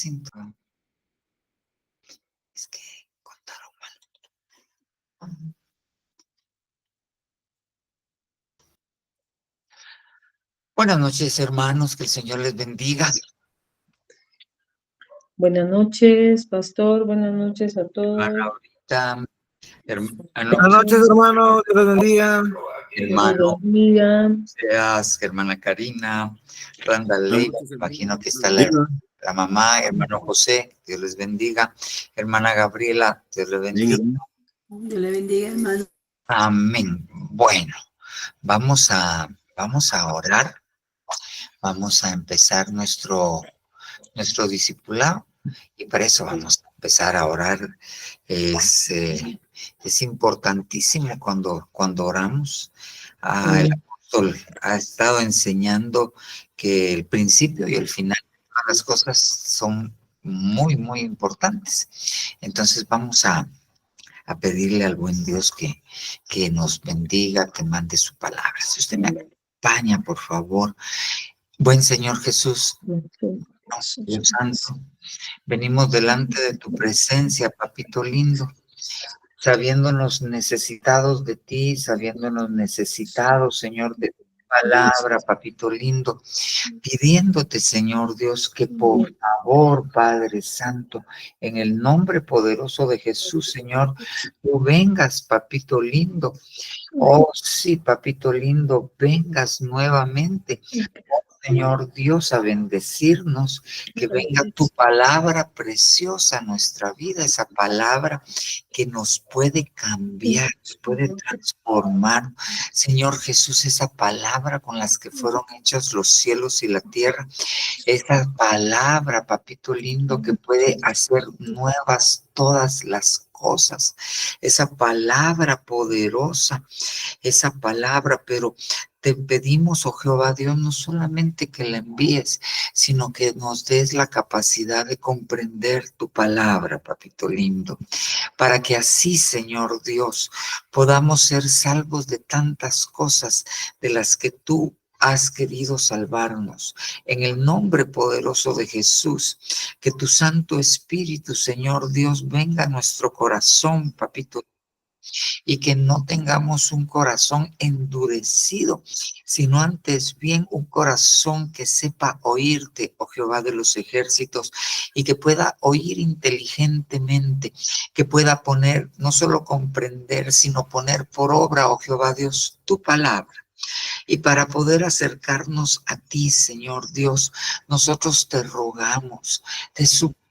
sintonía. Es que contaron mal. Buenas noches, hermanos, que el Señor les bendiga. Buenas noches, pastor, buenas noches a todos. Ahorita, Buenas noches, hermano, Dios les bendiga. hermano, Bendiga. seas, hermana Karina, Randa Ley, imagino que está la mamá, hermano José, Dios les bendiga, hermana Gabriela, Dios les bendiga. Dios le bendiga, hermano. Amén. Bueno, vamos a orar, vamos a empezar nuestro discipulado y para eso vamos a empezar a orar. Es importantísimo cuando oramos. El apóstol ha estado enseñando que el principio y el final de todas las cosas son muy, muy importantes. Entonces vamos a pedirle al buen Dios que nos bendiga, que mande su palabra. Si usted me acompaña, por favor. Buen Señor Jesús, Dios Santo, venimos delante de tu presencia, papito lindo, sabiéndonos necesitados de ti, sabiéndonos necesitados, Señor, de tu palabra, papito lindo, pidiéndote, Señor Dios, que por favor, Padre Santo, en el nombre poderoso de Jesús, Señor, tú vengas, papito lindo. Oh, sí, papito lindo, vengas nuevamente. Señor Dios, a bendecirnos, que venga tu palabra preciosa a nuestra vida, esa palabra que nos puede cambiar, nos puede transformar. Señor Jesús, esa palabra con las que fueron hechos los cielos y la tierra, esa palabra, papito lindo, que puede hacer nuevas todas las cosas, esa palabra poderosa, esa palabra, pero te pedimos, oh Jehová Dios, no solamente que la envíes, sino que nos des la capacidad de comprender tu palabra, papito lindo, para que así, Señor Dios, podamos ser salvos de tantas cosas de las que tú has querido salvarnos. En el nombre poderoso de Jesús, que tu Santo Espíritu, Señor Dios, venga a nuestro corazón, papito, y que no tengamos un corazón endurecido, sino antes bien un corazón que sepa oírte, oh Jehová de los ejércitos, y que pueda oír inteligentemente, que pueda poner, no solo comprender, sino poner por obra, oh Jehová Dios, tu palabra. Y para poder acercarnos a ti, Señor Dios, nosotros te rogamos, te suplicamos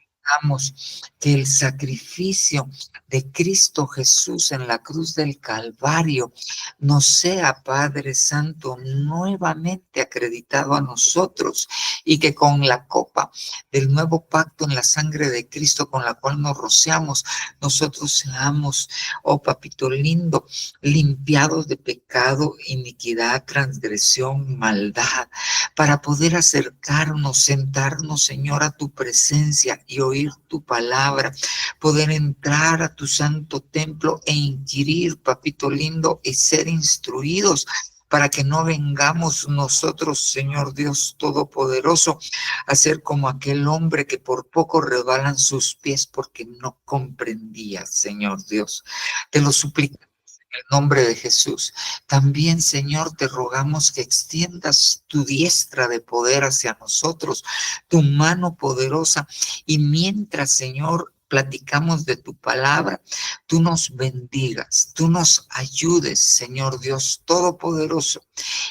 que el sacrificio de Cristo Jesús en la cruz del Calvario nos sea, Padre Santo, nuevamente acreditado a nosotros, y que con la copa del nuevo pacto en la sangre de Cristo con la cual nos rociamos, nosotros seamos, oh papito lindo, limpiados de pecado, iniquidad, transgresión, maldad, para poder acercarnos, sentarnos, Señor, a tu presencia y oír tu palabra, poder entrar a tu santo templo e inquirir, papito lindo, y ser instruidos, para que no vengamos nosotros, Señor Dios Todopoderoso, a ser como aquel hombre que por poco resbalan sus pies porque no comprendía, Señor Dios. Te lo suplico en el nombre de Jesús. También, Señor, te rogamos que extiendas tu diestra de poder hacia nosotros, tu mano poderosa, y mientras, Señor, platicamos de tu palabra, tú nos bendigas, tú nos ayudes, Señor Dios Todopoderoso,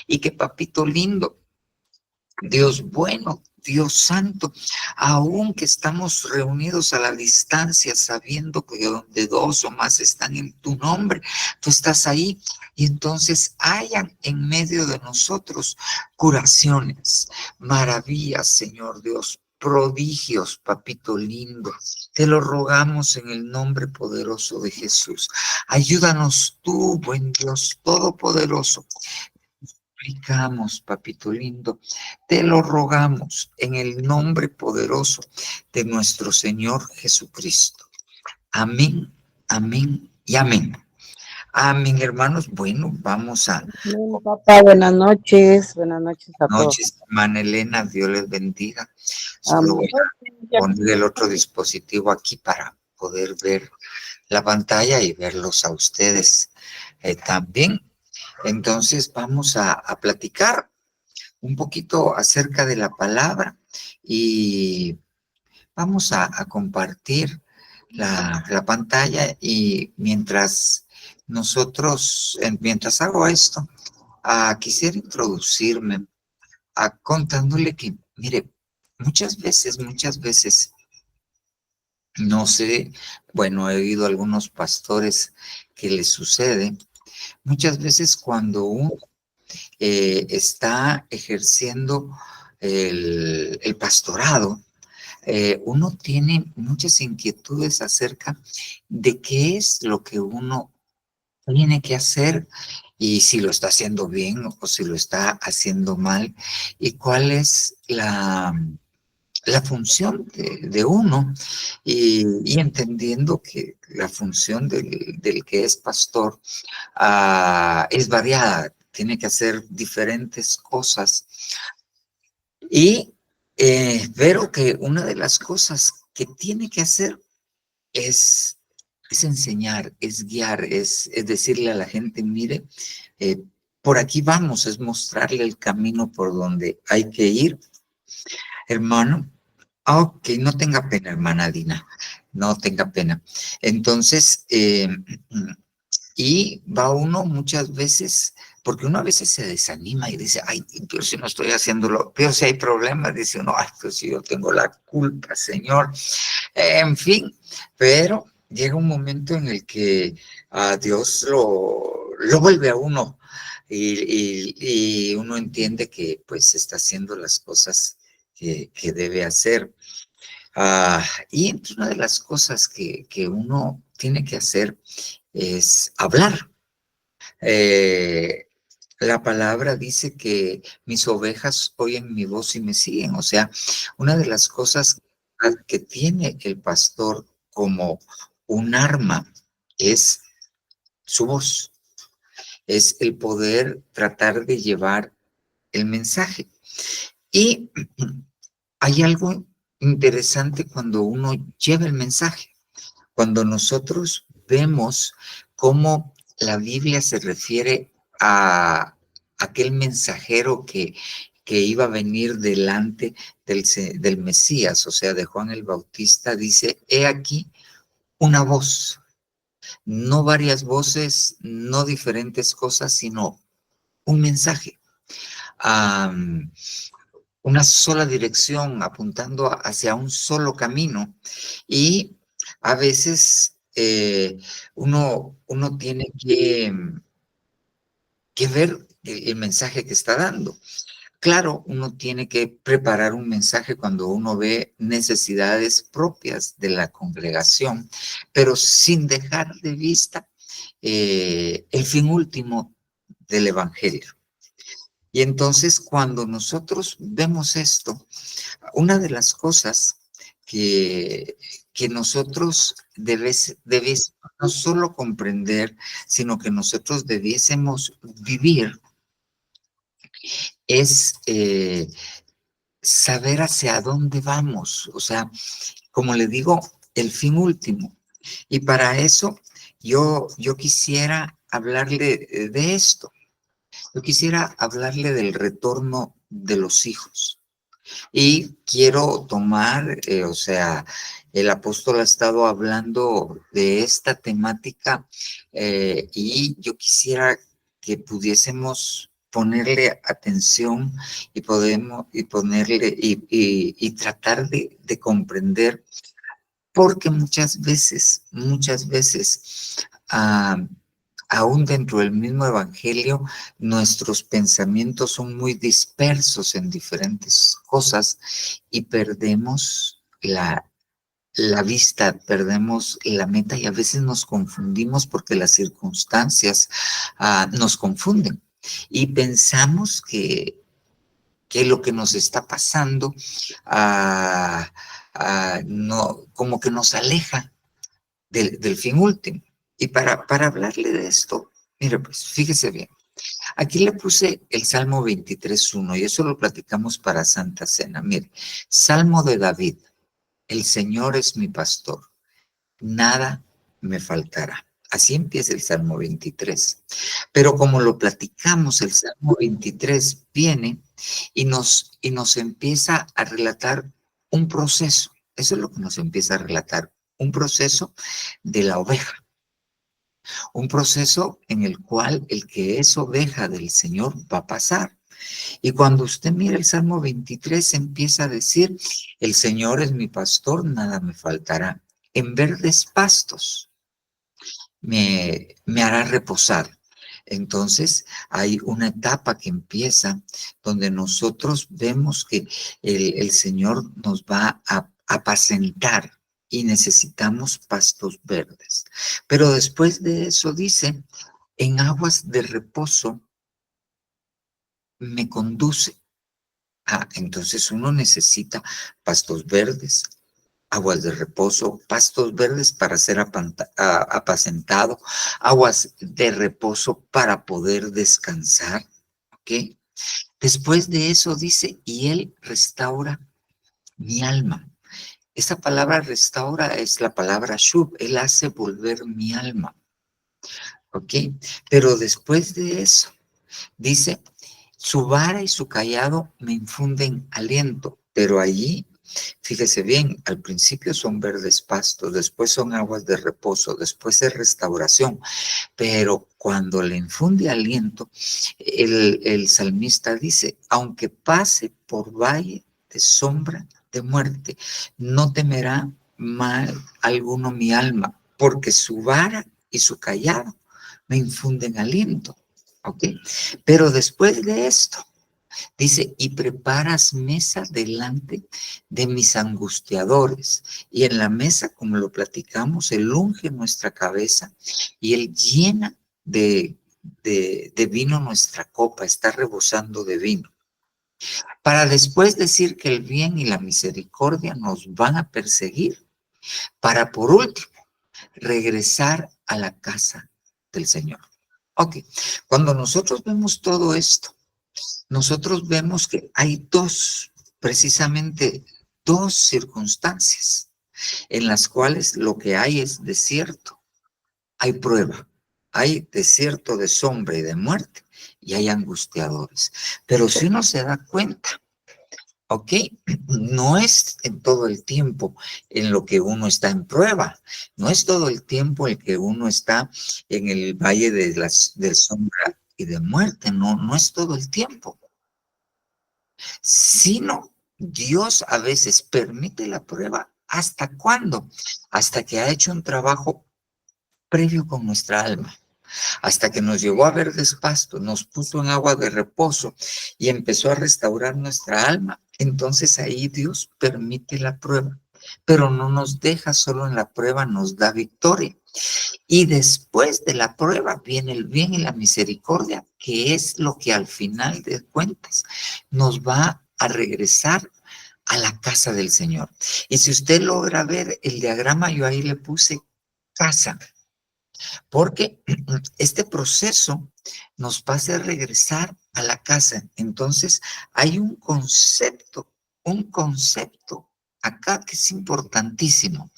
y que, papito lindo, Dios bueno, Dios santo, aun que estamos reunidos a la distancia, sabiendo que donde dos o más están en tu nombre, tú estás ahí, y entonces hayan en medio de nosotros curaciones, maravillas, Señor Dios, prodigios, papito lindo. Te lo rogamos en el nombre poderoso de Jesús. Ayúdanos tú, buen Dios todopoderoso. Suplicamos, papito lindo, te lo rogamos en el nombre poderoso de nuestro Señor Jesucristo. Amén, amén y amén. Amén, hermanos. Bueno, vamos a... Bien, papá, buenas noches a todos. Noches, hermana Elena, Dios les bendiga. Solo Amén. voy a poner el otro dispositivo aquí para poder ver la pantalla y verlos a ustedes también. Entonces vamos a platicar un poquito acerca de la palabra y vamos a compartir la pantalla y mientras mientras hago esto, quisiera introducirme contándole que, mire, muchas veces, no sé, bueno, he oído a algunos pastores que les sucede, muchas veces cuando uno está ejerciendo el pastorado, uno tiene muchas inquietudes acerca de qué es lo que uno tiene que hacer y si lo está haciendo bien o si lo está haciendo mal y cuál es la función de uno y entendiendo que la función del que es pastor es variada, tiene que hacer diferentes cosas y pero que una de las cosas que tiene que hacer es enseñar, es guiar, es decirle a la gente, mire, por aquí vamos, es mostrarle el camino por donde hay que ir, hermano. Ok, no tenga pena, hermana Dina, no tenga pena. Entonces, y va uno muchas veces, porque uno a veces se desanima y dice, ay, pero si no estoy haciéndolo, pero si hay problemas, dice uno, ay, pues si yo tengo la culpa, Señor. En fin, pero llega un momento en el que Dios lo vuelve a uno y uno entiende que pues está haciendo las cosas que debe hacer. Y entre una de las cosas que uno tiene que hacer es hablar. Eh, la palabra dice que mis ovejas oyen mi voz y me siguen. O sea, una de las cosas que tiene el pastor como un arma es su voz, es el poder tratar de llevar el mensaje. Y hay algo interesante cuando uno lleva el mensaje, cuando nosotros vemos cómo la Biblia se refiere a aquel mensajero que iba a venir delante del Mesías, o sea, de Juan el Bautista, dice, he aquí una voz, no varias voces, no diferentes cosas, sino un mensaje, una sola dirección, apuntando hacia un solo camino. Y a veces uno tiene que ver el mensaje que está dando. Claro, uno tiene que preparar un mensaje cuando uno ve necesidades propias de la congregación, pero sin dejar de vista el fin último del Evangelio. Y entonces cuando nosotros vemos esto, una de las cosas que nosotros debiésemos no solo comprender, sino que nosotros debiésemos vivir es saber hacia dónde vamos, o sea, como le digo, el fin último. Y para eso yo quisiera hablarle de esto. Yo quisiera hablarle del retorno de los hijos. Y quiero tomar, o sea, el apóstol ha estado hablando de esta temática y yo quisiera que pudiésemos ponerle atención y ponerle y tratar de comprender, porque muchas veces, aún dentro del mismo evangelio, nuestros pensamientos son muy dispersos en diferentes cosas y perdemos la vista, perdemos la meta y a veces nos confundimos porque las circunstancias nos confunden y pensamos que lo que nos está pasando no, como que nos aleja del fin último. Y para hablarle de esto, mire pues, fíjese bien. Aquí le puse el Salmo 23:1 y eso lo platicamos para Santa Cena. Mire, Salmo de David, el Señor es mi pastor, nada me faltará. Así empieza el Salmo 23. Pero como lo platicamos, el Salmo 23 viene y nos empieza a relatar un proceso. Eso es lo que nos empieza a relatar, un proceso de la oveja. Un proceso en el cual el que es oveja del Señor va a pasar. Y cuando usted mira el Salmo 23, empieza a decir, el Señor es mi pastor, nada me faltará. En verdes pastos me hará reposar. Entonces hay una etapa que empieza donde nosotros vemos que el Señor nos va a apacentar y necesitamos pastos verdes. Pero después de eso dice, en aguas de reposo me conduce. Entonces uno necesita pastos verdes, aguas de reposo, pastos verdes para ser apacentado, aguas de reposo para poder descansar, ¿ok? Después de eso dice, y Él restaura mi alma. Esa palabra restaura es la palabra shub, Él hace volver mi alma, ¿ok? Pero después de eso, dice, su vara y su cayado me infunden aliento, pero allí, fíjese bien, al principio son verdes pastos, después son aguas de reposo, después es restauración, pero cuando le infunde aliento, el salmista dice, aunque pase por valle de sombra de muerte, no temerá mal alguno mi alma, porque su vara y su cayado me infunden aliento. ¿Ok? Pero después de esto, dice, y preparas mesa delante de mis angustiadores. Y en la mesa, como lo platicamos, Él unge nuestra cabeza y Él llena de vino nuestra copa, está rebosando de vino. Para después decir que el bien y la misericordia nos van a perseguir, para por último regresar a la casa del Señor. Ok, cuando nosotros vemos todo esto, nosotros vemos que hay precisamente dos circunstancias en las cuales lo que hay es desierto, hay prueba, hay desierto de sombra y de muerte y hay angustiadores. Pero si uno se da cuenta, ¿ok? No es en todo el tiempo en lo que uno está en prueba, no es todo el tiempo en que uno está en el valle de sombra y de muerte, no es todo el tiempo, sino Dios a veces permite la prueba. ¿Hasta cuándo? Hasta que ha hecho un trabajo previo con nuestra alma. Hasta que nos llevó a verdes pastos, nos puso en agua de reposo y empezó a restaurar nuestra alma. Entonces ahí Dios permite la prueba, pero no nos deja solo en la prueba, nos da victoria. Y después de la prueba viene el bien y la misericordia, que es lo que al final de cuentas nos va a regresar a la casa del Señor. Y si usted logra ver el diagrama, yo ahí le puse casa, porque este proceso nos pasa a regresar a la casa. Entonces, hay un concepto acá que es importantísimo,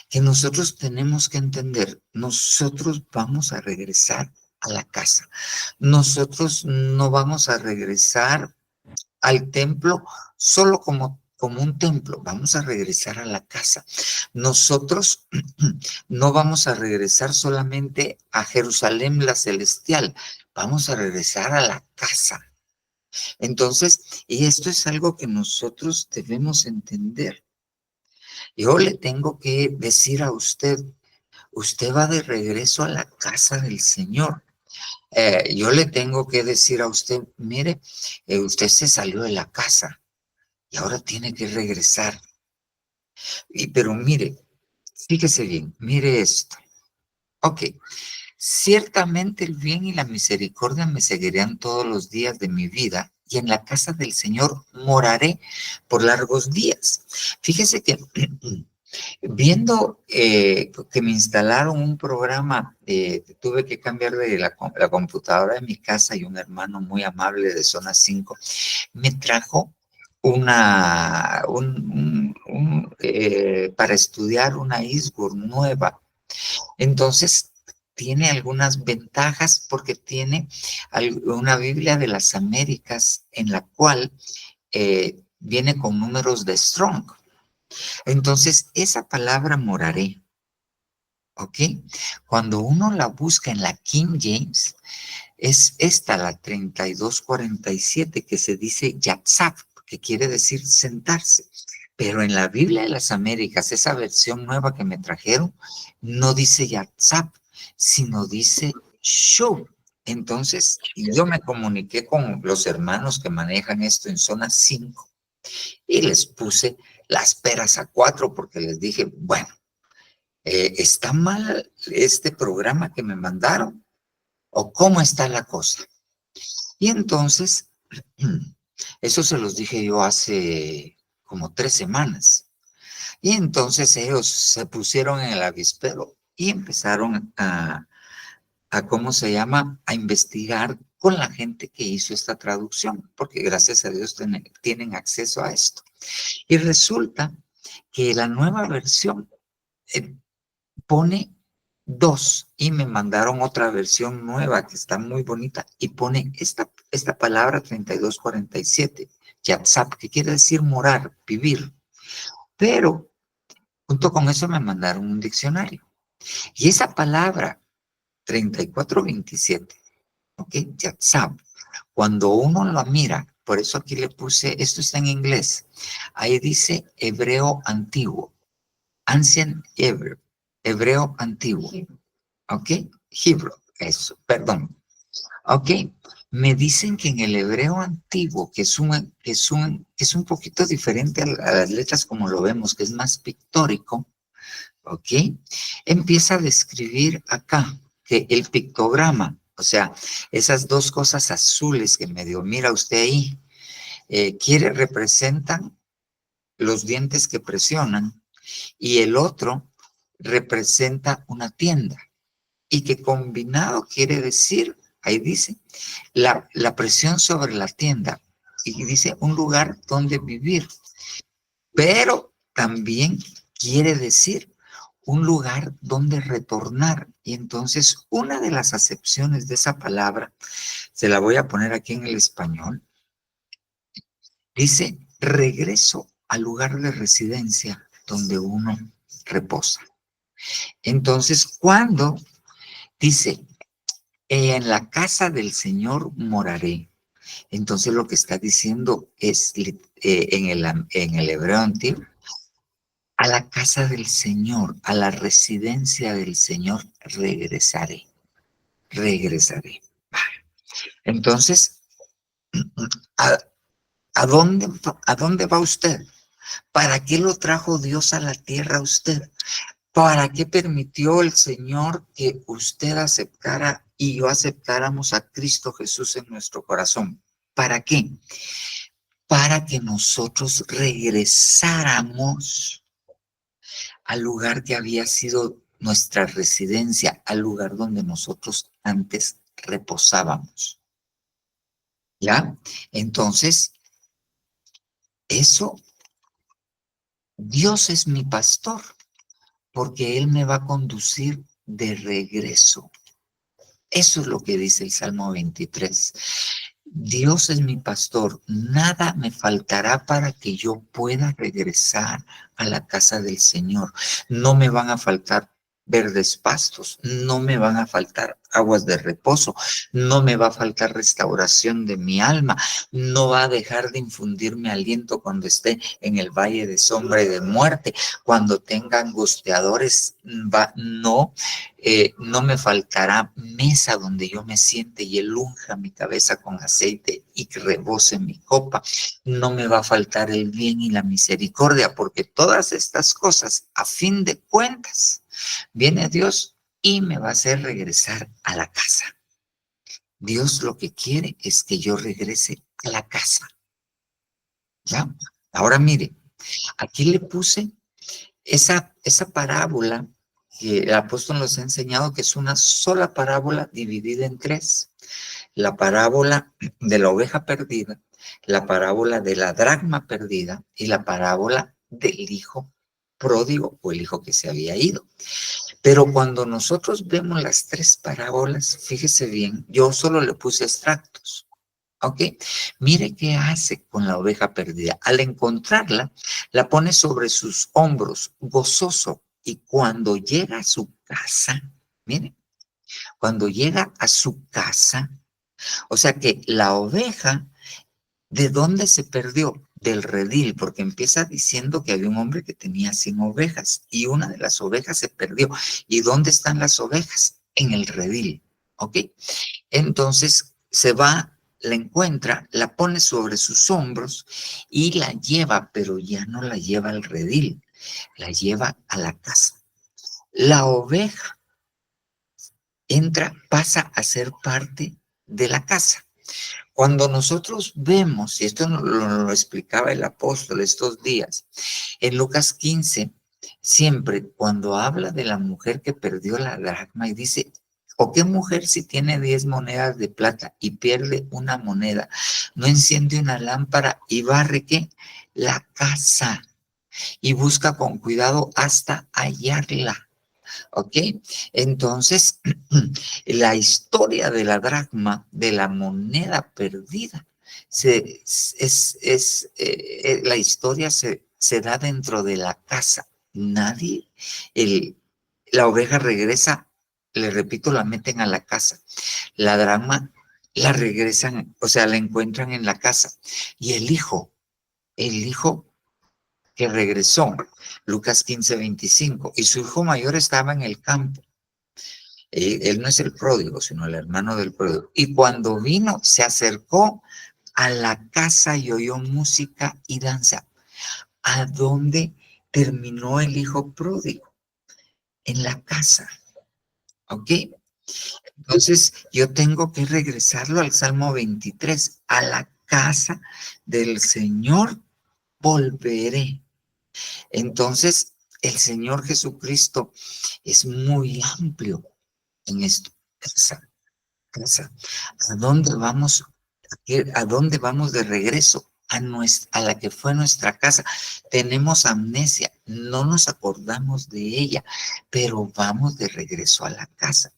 que nosotros tenemos que entender. Nosotros vamos a regresar a la casa. Nosotros no vamos a regresar al templo solo como un templo, vamos a regresar a la casa. Nosotros no vamos a regresar solamente a Jerusalén la celestial, vamos a regresar a la casa. Entonces, y esto es algo que nosotros debemos entender. Yo le tengo que decir a usted, usted va de regreso a la casa del Señor. Yo le tengo que decir a usted, mire, usted se salió de la casa y ahora tiene que regresar. Pero mire, fíjese bien, mire esto. Ok, ciertamente el bien y la misericordia me seguirán todos los días de mi vida y en la casa del Señor moraré por largos días. Fíjese que Viendo que me instalaron un programa, tuve que cambiar de la computadora de mi casa y un hermano muy amable de Zona 5 me trajo para estudiar una Eastwood nueva. Entonces, tiene algunas ventajas porque tiene una Biblia de las Américas en la cual viene con números de Strong. Entonces, esa palabra moraré, ¿ok? Cuando uno la busca en la King James, es esta, la 3247, que se dice yatzab, que quiere decir sentarse. Pero en la Biblia de las Américas, esa versión nueva que me trajeron, no dice yatzab, sino dice shub. Entonces, yo me comuniqué con los hermanos que manejan esto en Zona 5 y les puse las peras a 4 porque les dije, bueno, ¿está mal este programa que me mandaron? ¿O cómo está la cosa? Y entonces, eso se los dije yo hace como 3 semanas. Y entonces ellos se pusieron en el avispero y empezaron ¿cómo se llama? A investigar con la gente que hizo esta traducción, porque gracias a Dios tienen acceso a esto. Y resulta que la nueva versión pone 2 y me mandaron otra versión nueva que está muy bonita y pone esta palabra 3247, yatzab, que quiere decir morar, vivir. Pero junto con eso me mandaron un diccionario. Y esa palabra 3427, ¿ok? Yatzab, cuando uno la mira, por eso aquí le puse, esto está en inglés, ahí dice hebreo antiguo, ancient Hebrew, hebreo antiguo, ¿ok? Hebrew, eso, perdón, ¿ok? Me dicen que en el hebreo antiguo, que es un poquito diferente a las letras como lo vemos, que es más pictórico, ¿ok? Empieza a describir acá que el pictograma, o sea, esas dos cosas azules que medio mira usted ahí, representan los dientes que presionan y el otro representa una tienda y que combinado quiere decir, ahí dice, la presión sobre la tienda y dice un lugar donde vivir, pero también quiere decir un lugar donde retornar. Y entonces una de las acepciones de esa palabra, se la voy a poner aquí en el español, dice regreso al lugar de residencia donde uno reposa. Entonces, cuando dice, en la casa del Señor moraré, entonces lo que está diciendo es en el hebreo antiguo, a la casa del Señor, a la residencia del Señor regresaré, regresaré. Entonces, ¿a dónde va usted? ¿Para qué lo trajo Dios a la tierra a usted? ¿Para qué permitió el Señor que usted aceptara y yo aceptáramos a Cristo Jesús en nuestro corazón? ¿Para qué? Para que nosotros regresáramos al lugar que había sido nuestra residencia, al lugar donde nosotros antes reposábamos. ¿Ya? Entonces, eso, Dios es mi pastor, porque Él me va a conducir de regreso. Eso es lo que dice el Salmo 23. Dios es mi pastor, nada me faltará para que yo pueda regresar a la casa del Señor. No me van a faltar verdes pastos, no me van a faltar aguas de reposo, no me va a faltar restauración de mi alma, no va a dejar de infundirme aliento cuando esté en el valle de sombra y de muerte, cuando tenga angustiadores, no me faltará mesa donde yo me siente y Él unja mi cabeza con aceite y que rebose mi copa. No me va a faltar el bien y la misericordia, porque todas estas cosas, a fin de cuentas, viene Dios y me va a hacer regresar a la casa. Dios lo que quiere es que yo regrese a la casa. ¿Ya? Ahora mire, aquí le puse esa parábola que el apóstol nos ha enseñado que es una sola parábola dividida en tres. La parábola de la oveja perdida, la parábola de la dracma perdida y la parábola del hijo pródigo o el hijo que se había ido. Pero cuando nosotros vemos las tres parábolas, fíjese bien, yo solo le puse extractos. ¿Ok? Mire qué hace con la oveja perdida. Al encontrarla, la pone sobre sus hombros, gozoso. Y cuando llega a su casa, mire, cuando llega a su casa, o sea que la oveja, ¿de dónde se perdió? Del redil, porque empieza diciendo que había un hombre que tenía 100 ovejas y una de las ovejas se perdió. ¿Y dónde están las ovejas? En el redil, ¿ok? Entonces se va, la encuentra, la pone sobre sus hombros y la lleva, pero ya no la lleva al redil, la lleva a la casa. La oveja entra, pasa a ser parte de la casa. Cuando nosotros vemos, y esto lo explicaba el apóstol estos días, en Lucas 15, siempre cuando habla de la mujer que perdió la dracma y dice, ¿o qué mujer si tiene 10 monedas de plata y pierde una moneda, no enciende una lámpara y barre qué? La casa y busca con cuidado hasta hallarla? ¿Ok? Entonces, la historia de la dracma, de la moneda perdida, la historia se da dentro de la casa. Nadie, la oveja regresa, le repito, la meten a la casa. La dracma la regresan, o sea, la encuentran en la casa. Y el hijo que regresó, Lucas 15:25, y su hijo mayor estaba en el campo. Él no es el pródigo, sino el hermano del pródigo. Y cuando vino, se acercó a la casa y oyó música y danza. ¿A dónde terminó el hijo pródigo? En la casa. ¿Ok? Entonces, yo tengo que regresarlo al Salmo 23. A la casa del Señor volveré. Entonces, el Señor Jesucristo es muy amplio en esto. Casa. ¿A dónde vamos? ¿A dónde vamos de regreso? A la que fue nuestra casa. Tenemos amnesia, no nos acordamos de ella, pero vamos de regreso a la casa.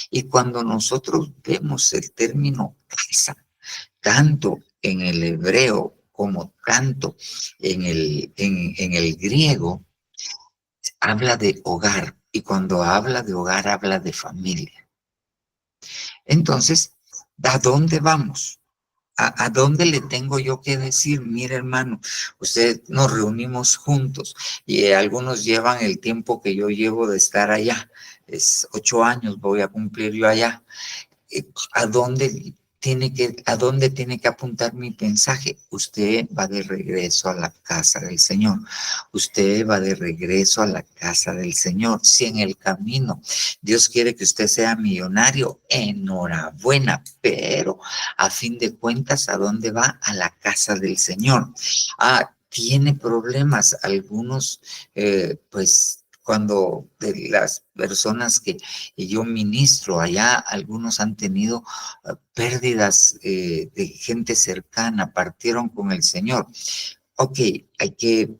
Y cuando nosotros vemos el término casa, tanto en el hebreo como tanto en el griego, habla de hogar. Y cuando habla de hogar, habla de familia. Entonces, ¿a dónde vamos? ¿A dónde le tengo yo que decir? Mire, hermano, usted nos reunimos juntos y algunos llevan el tiempo que yo llevo de estar allá. Es 8 años voy a cumplir yo allá. ¿A dónde tiene que apuntar mi mensaje? Usted va de regreso a la casa del Señor. Usted va de regreso a la casa del Señor. Si en el camino Dios quiere que usted sea millonario, enhorabuena, pero a fin de cuentas, ¿a dónde va? A la casa del Señor. Tiene problemas, algunos, pues, cuando de las personas que yo ministro allá, algunos han tenido pérdidas de gente cercana, partieron con el Señor. Ok, hay que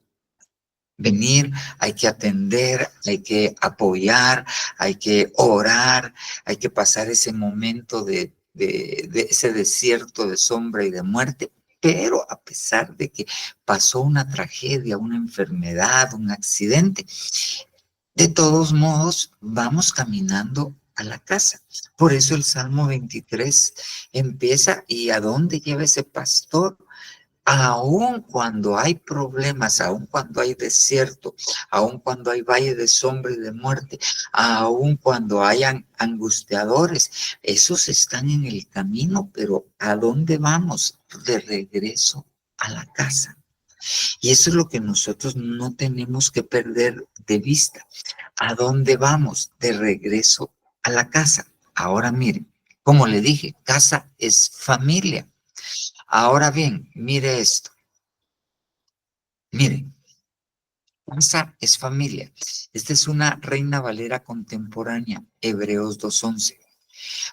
venir, hay que atender, hay que apoyar, hay que orar, hay que pasar ese momento de ese desierto de sombra y de muerte. Pero a pesar de que pasó una tragedia, una enfermedad, un accidente, de todos modos, vamos caminando a la casa. Por eso el Salmo 23 empieza, ¿y a dónde lleva ese pastor? Aun cuando hay problemas, aun cuando hay desierto, aun cuando hay valle de sombra y de muerte, aun cuando hayan angustiadores, esos están en el camino, pero ¿a dónde vamos? De regreso a la casa. Y eso es lo que nosotros no tenemos que perder de vista. ¿A dónde vamos? De regreso a la casa. Ahora miren, como le dije, casa es familia. Ahora bien, mire esto. Miren, Casa es familia. Esta es una Reina Valera contemporánea, Hebreos 2:11.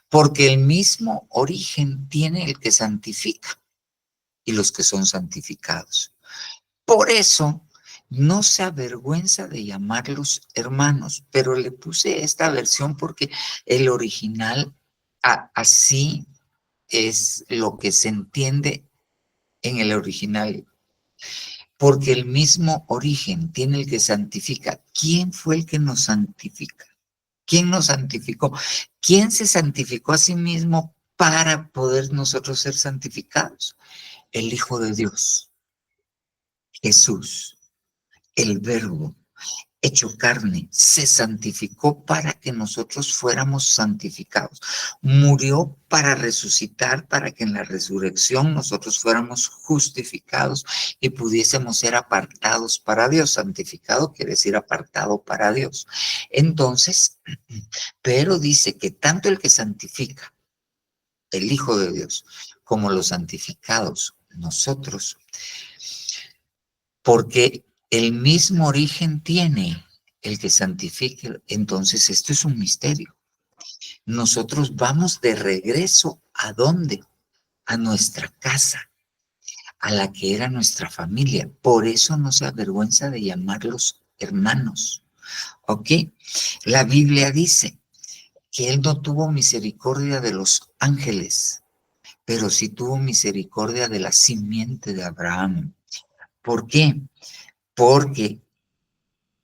Porque el mismo origen tiene el que santifica y los que son santificados. Por eso no se avergüenza de llamarlos hermanos, pero le puse esta versión porque el original así es lo que se entiende en el original. Porque el mismo origen tiene el que santifica. ¿Quién fue el que nos santifica? ¿Quién nos santificó? ¿Quién se santificó a sí mismo para poder nosotros ser santificados? El Hijo de Dios, Jesús, el Verbo, hecho carne, se santificó para que nosotros fuéramos santificados. Murió para resucitar, para que en la resurrección nosotros fuéramos justificados y pudiésemos ser apartados para Dios. Santificado quiere decir apartado para Dios. Entonces, pero dice que tanto el que santifica, el Hijo de Dios, como los santificados, nosotros, porque el mismo origen tiene el que santifique. Entonces, esto es un misterio. Nosotros vamos de regreso ¿a dónde? A nuestra casa, a la que era nuestra familia. Por eso no se avergüenza de llamarlos hermanos. ¿Ok? La Biblia dice que Él no tuvo misericordia de los ángeles, pero sí tuvo misericordia de la simiente de Abraham. ¿Por qué? Porque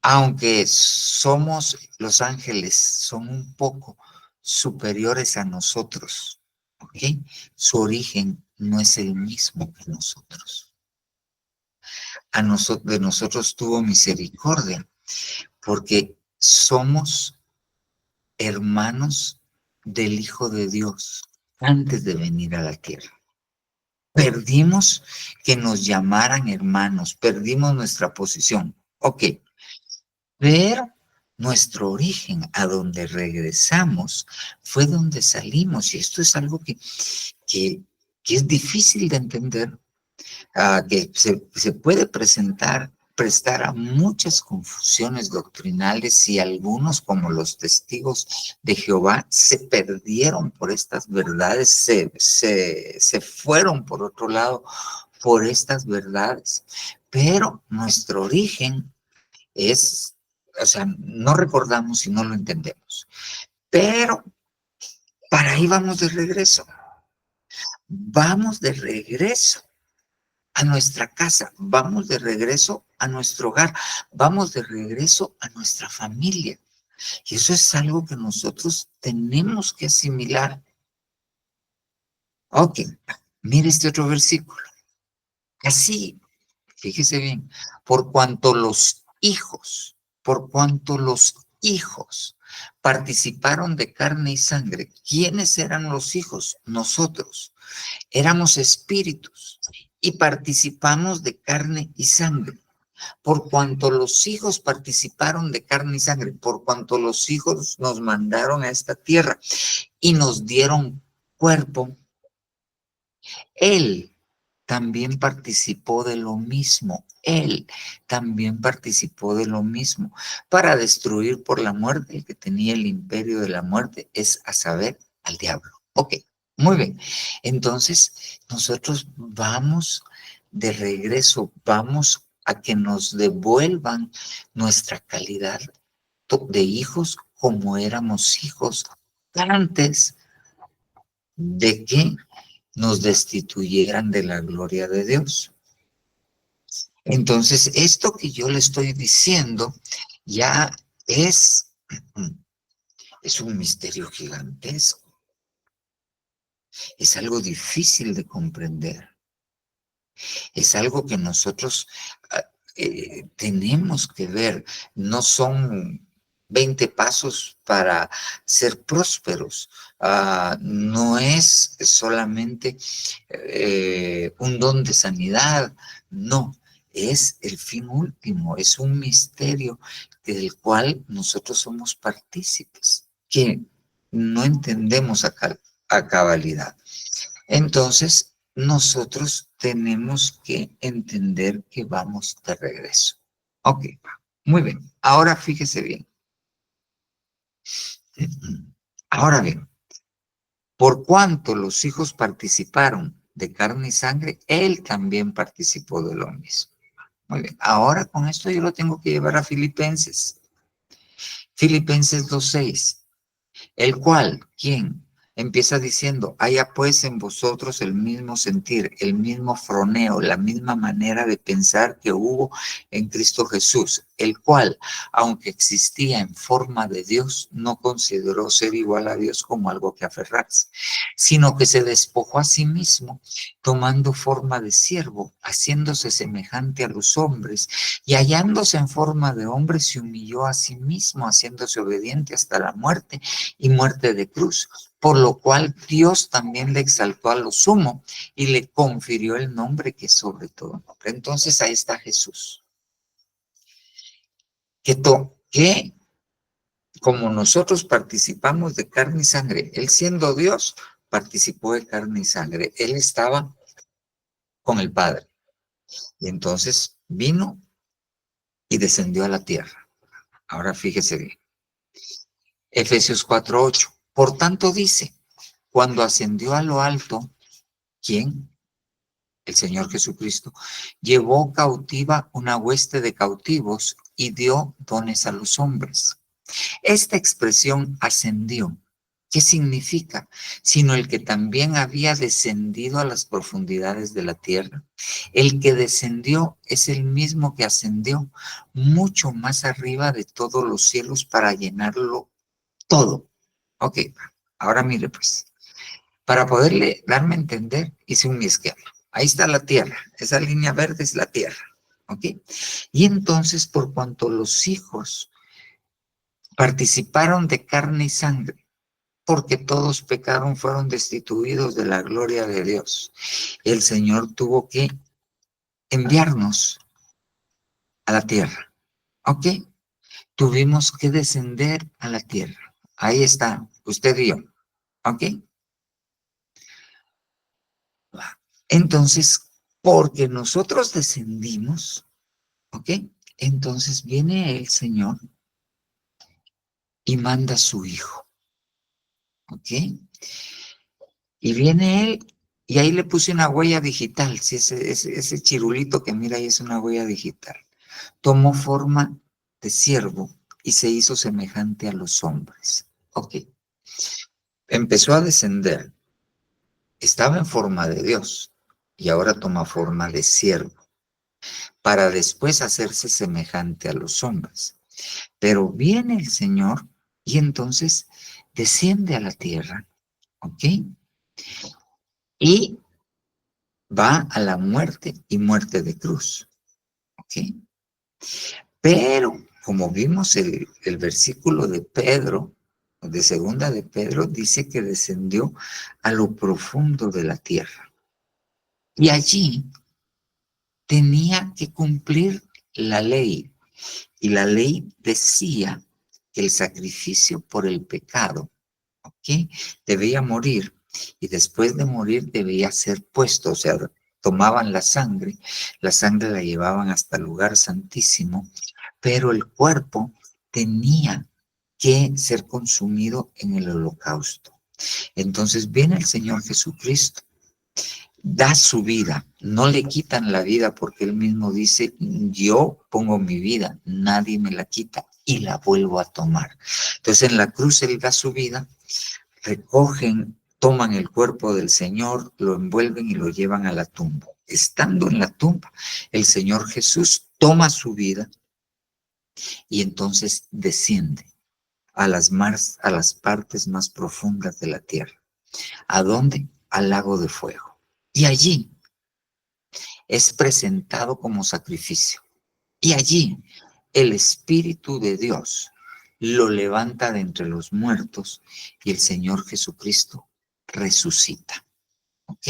aunque somos los ángeles, son un poco superiores a nosotros, ¿ok? Su origen no es el mismo que nosotros. De nosotros tuvo misericordia, porque somos hermanos del Hijo de Dios antes de venir a la tierra. Perdimos que nos llamaran hermanos, perdimos nuestra posición. Ok. Pero nuestro origen, a donde regresamos, fue donde salimos. Y esto es algo que es difícil de entender, que se puede prestar a muchas confusiones doctrinales y algunos, como los testigos de Jehová, se perdieron por estas verdades, se fueron por otro lado por estas verdades. Pero nuestro origen es, o sea, no recordamos y no lo entendemos. Pero para ahí vamos de regreso. Vamos de regreso a nuestra casa, vamos de regreso a nuestro hogar, vamos de regreso a nuestra familia. Y eso es algo que nosotros tenemos que asimilar. Ok, mire este otro versículo. Así, fíjese bien, por cuanto los hijos participaron de carne y sangre. ¿Quiénes eran los hijos? Nosotros. Éramos espíritus y participamos de carne y sangre. Por cuanto los hijos participaron de carne y sangre, por cuanto los hijos nos mandaron a esta tierra y nos dieron cuerpo, Él también participó de lo mismo. Él también participó de lo mismo para destruir por la muerte el que tenía el imperio de la muerte, es a saber, al diablo. Ok, muy bien. Entonces, nosotros vamos de regreso, vamos a que nos devuelvan nuestra calidad de hijos como éramos hijos antes de que nos destituyeran de la gloria de Dios. Entonces, esto que yo le estoy diciendo ya es un misterio gigantesco. Es algo difícil de comprender. Es algo que nosotros tenemos que ver. No son 20 pasos para ser prósperos. No es solamente un don de sanidad. No, es el fin último. Es un misterio del cual nosotros somos partícipes, que no entendemos a cabalidad. Entonces, nosotros tenemos que entender que vamos de regreso. Ok, Muy bien, ahora fíjese bien. Ahora bien, por cuanto los hijos participaron de carne y sangre, él también participó de lo mismo. Muy bien, ahora con esto yo lo tengo que llevar a Filipenses. Filipenses 2:6, el cual, ¿quién? Empieza diciendo, haya pues en vosotros el mismo sentir, el mismo froneo, la misma manera de pensar que hubo en Cristo Jesús, el cual, aunque existía en forma de Dios, no consideró ser igual a Dios como algo que aferrarse, sino que se despojó a sí mismo, tomando forma de siervo, haciéndose semejante a los hombres, y hallándose en forma de hombre, se humilló a sí mismo, haciéndose obediente hasta la muerte y muerte de cruz, por lo cual Dios también le exaltó a lo sumo y le confirió el nombre que es sobre todo nombre. Entonces ahí está Jesús. Que como nosotros participamos de carne y sangre, Él siendo Dios, participó de carne y sangre. Él estaba con el Padre. Y entonces vino y descendió a la tierra. Ahora fíjese bien. Efesios 4:8. Por tanto dice, cuando ascendió a lo alto, ¿quién? El Señor Jesucristo, llevó cautiva una hueste de cautivos y dio dones a los hombres. Esta expresión ascendió, ¿qué significa? Sino el que también había descendido a las profundidades de la tierra. El que descendió es el mismo que ascendió mucho más arriba de todos los cielos para llenarlo todo. Ok, ahora mire pues, para poderle darme a entender, hice un esquema. Ahí está la tierra, esa línea verde es la tierra, ¿ok? Y entonces, por cuanto los hijos participaron de carne y sangre, porque todos pecaron, fueron destituidos de la gloria de Dios, el Señor tuvo que enviarnos a la tierra, ¿ok? Tuvimos que descender a la tierra. Ahí está, usted y yo, ¿ok? Entonces, porque nosotros descendimos, ¿ok? Entonces viene el Señor y manda a su Hijo, ¿ok? Y viene Él y ahí le puse una huella digital, si ese chirulito que mira ahí es una huella digital. Tomó forma de siervo y se hizo semejante a los hombres, ¿ok? Empezó a descender, estaba en forma de Dios y ahora toma forma de siervo, para después hacerse semejante a los hombres. Pero viene el Señor y entonces desciende a la tierra, ¿ok? Y va a la muerte y muerte de cruz, ¿ok? Pero, como vimos el versículo de Pedro, de segunda de Pedro, dice que descendió a lo profundo de la tierra. Y allí tenía que cumplir la ley. Y la ley decía que el sacrificio por el pecado, ¿ok?, debía morir. Y después de morir debía ser puesto, o sea, tomaban la sangre la llevaban hasta el lugar santísimo, pero el cuerpo tenía que ser consumido en el holocausto. Entonces viene el Señor Jesucristo, da su vida, no le quitan la vida porque Él mismo dice, yo pongo mi vida, nadie me la quita y la vuelvo a tomar. Entonces en la cruz Él da su vida, recogen, toman el cuerpo del Señor, lo envuelven y lo llevan a la tumba. Estando en la tumba, el Señor Jesús toma su vida y entonces desciende a las partes más profundas de la tierra. ¿A dónde? Al lago de fuego. Y allí es presentado como sacrificio. Y allí el Espíritu de Dios lo levanta de entre los muertos y el Señor Jesucristo resucita. ¿Ok?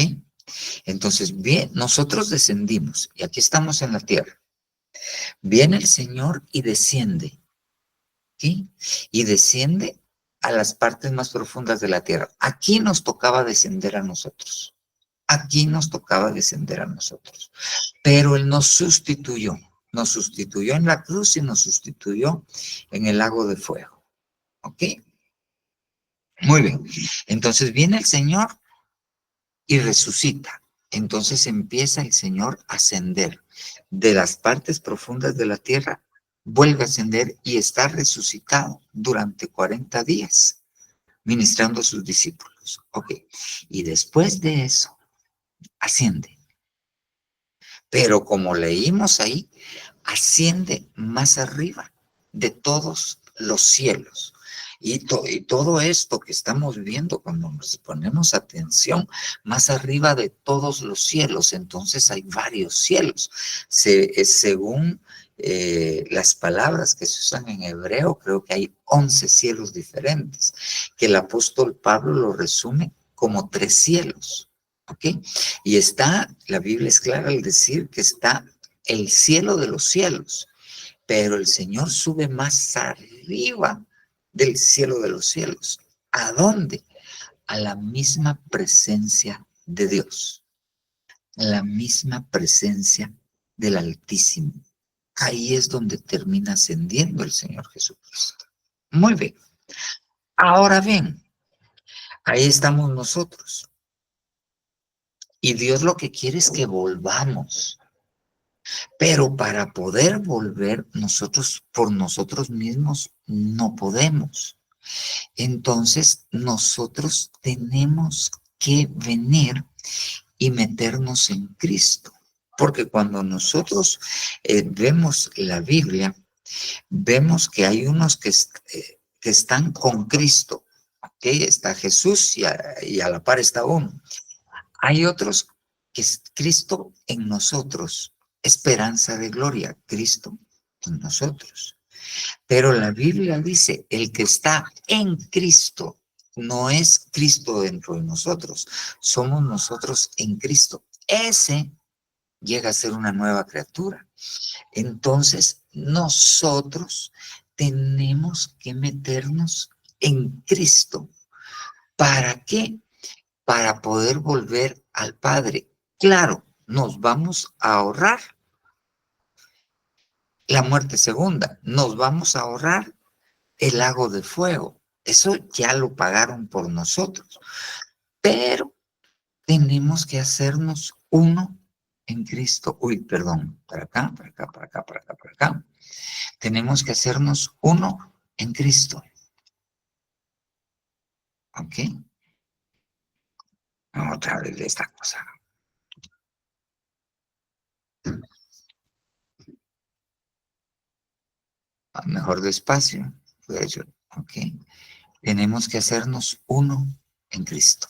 Entonces, bien, nosotros descendimos y aquí estamos en la tierra. Viene el Señor y desciende. ¿Ok? Y desciende a las partes más profundas de la tierra. Aquí nos tocaba descender a nosotros. Aquí nos tocaba descender a nosotros. Pero Él nos sustituyó. Nos sustituyó en la cruz y nos sustituyó en el lago de fuego. ¿Ok? Muy bien. Entonces viene el Señor y resucita. Entonces empieza el Señor a ascender de las partes profundas de la tierra, vuelve a ascender y está resucitado durante 40 días, ministrando a sus discípulos. Ok. Y después de eso, asciende. Pero como leímos ahí, asciende más arriba de todos los cielos. Y todo esto que estamos viendo, cuando nos ponemos atención, más arriba de todos los cielos, entonces hay varios cielos. Según las palabras que se usan en hebreo, creo que hay 11 cielos diferentes, que el apóstol Pablo lo resume como 3 cielos. ¿Ok? Y la Biblia es clara al decir que está el cielo de los cielos, pero el Señor sube más arriba del cielo de los cielos. ¿A dónde? A la misma presencia de Dios, la misma presencia del Altísimo. Ahí es donde termina ascendiendo el Señor Jesucristo. Muy bien. Ahora bien, ahí estamos nosotros. Y Dios lo que quiere es que volvamos. Pero para poder volver, nosotros por nosotros mismos no podemos. Entonces, nosotros tenemos que venir y meternos en Cristo. Porque cuando nosotros vemos la Biblia, vemos que hay unos que están con Cristo. ¿Ok? Está Jesús y a la par está uno. Hay otros que es Cristo en nosotros, esperanza de gloria, Cristo en nosotros. Pero la Biblia dice, el que está en Cristo no es Cristo dentro de nosotros, somos nosotros en Cristo. Ese llega a ser una nueva criatura. Entonces, nosotros tenemos que meternos en Cristo. ¿Para qué? Para poder volver al Padre. Claro, nos vamos a ahorrar la muerte segunda, nos vamos a ahorrar el lago de fuego. Eso ya lo pagaron por nosotros. Pero tenemos que hacernos uno en Cristo. Uy, perdón, para acá, para acá, para acá, para acá, para acá. Tenemos que hacernos uno en Cristo. ¿Ok? Otra vez de esta cosa. Mejor despacio. Ok. Tenemos que hacernos uno en Cristo.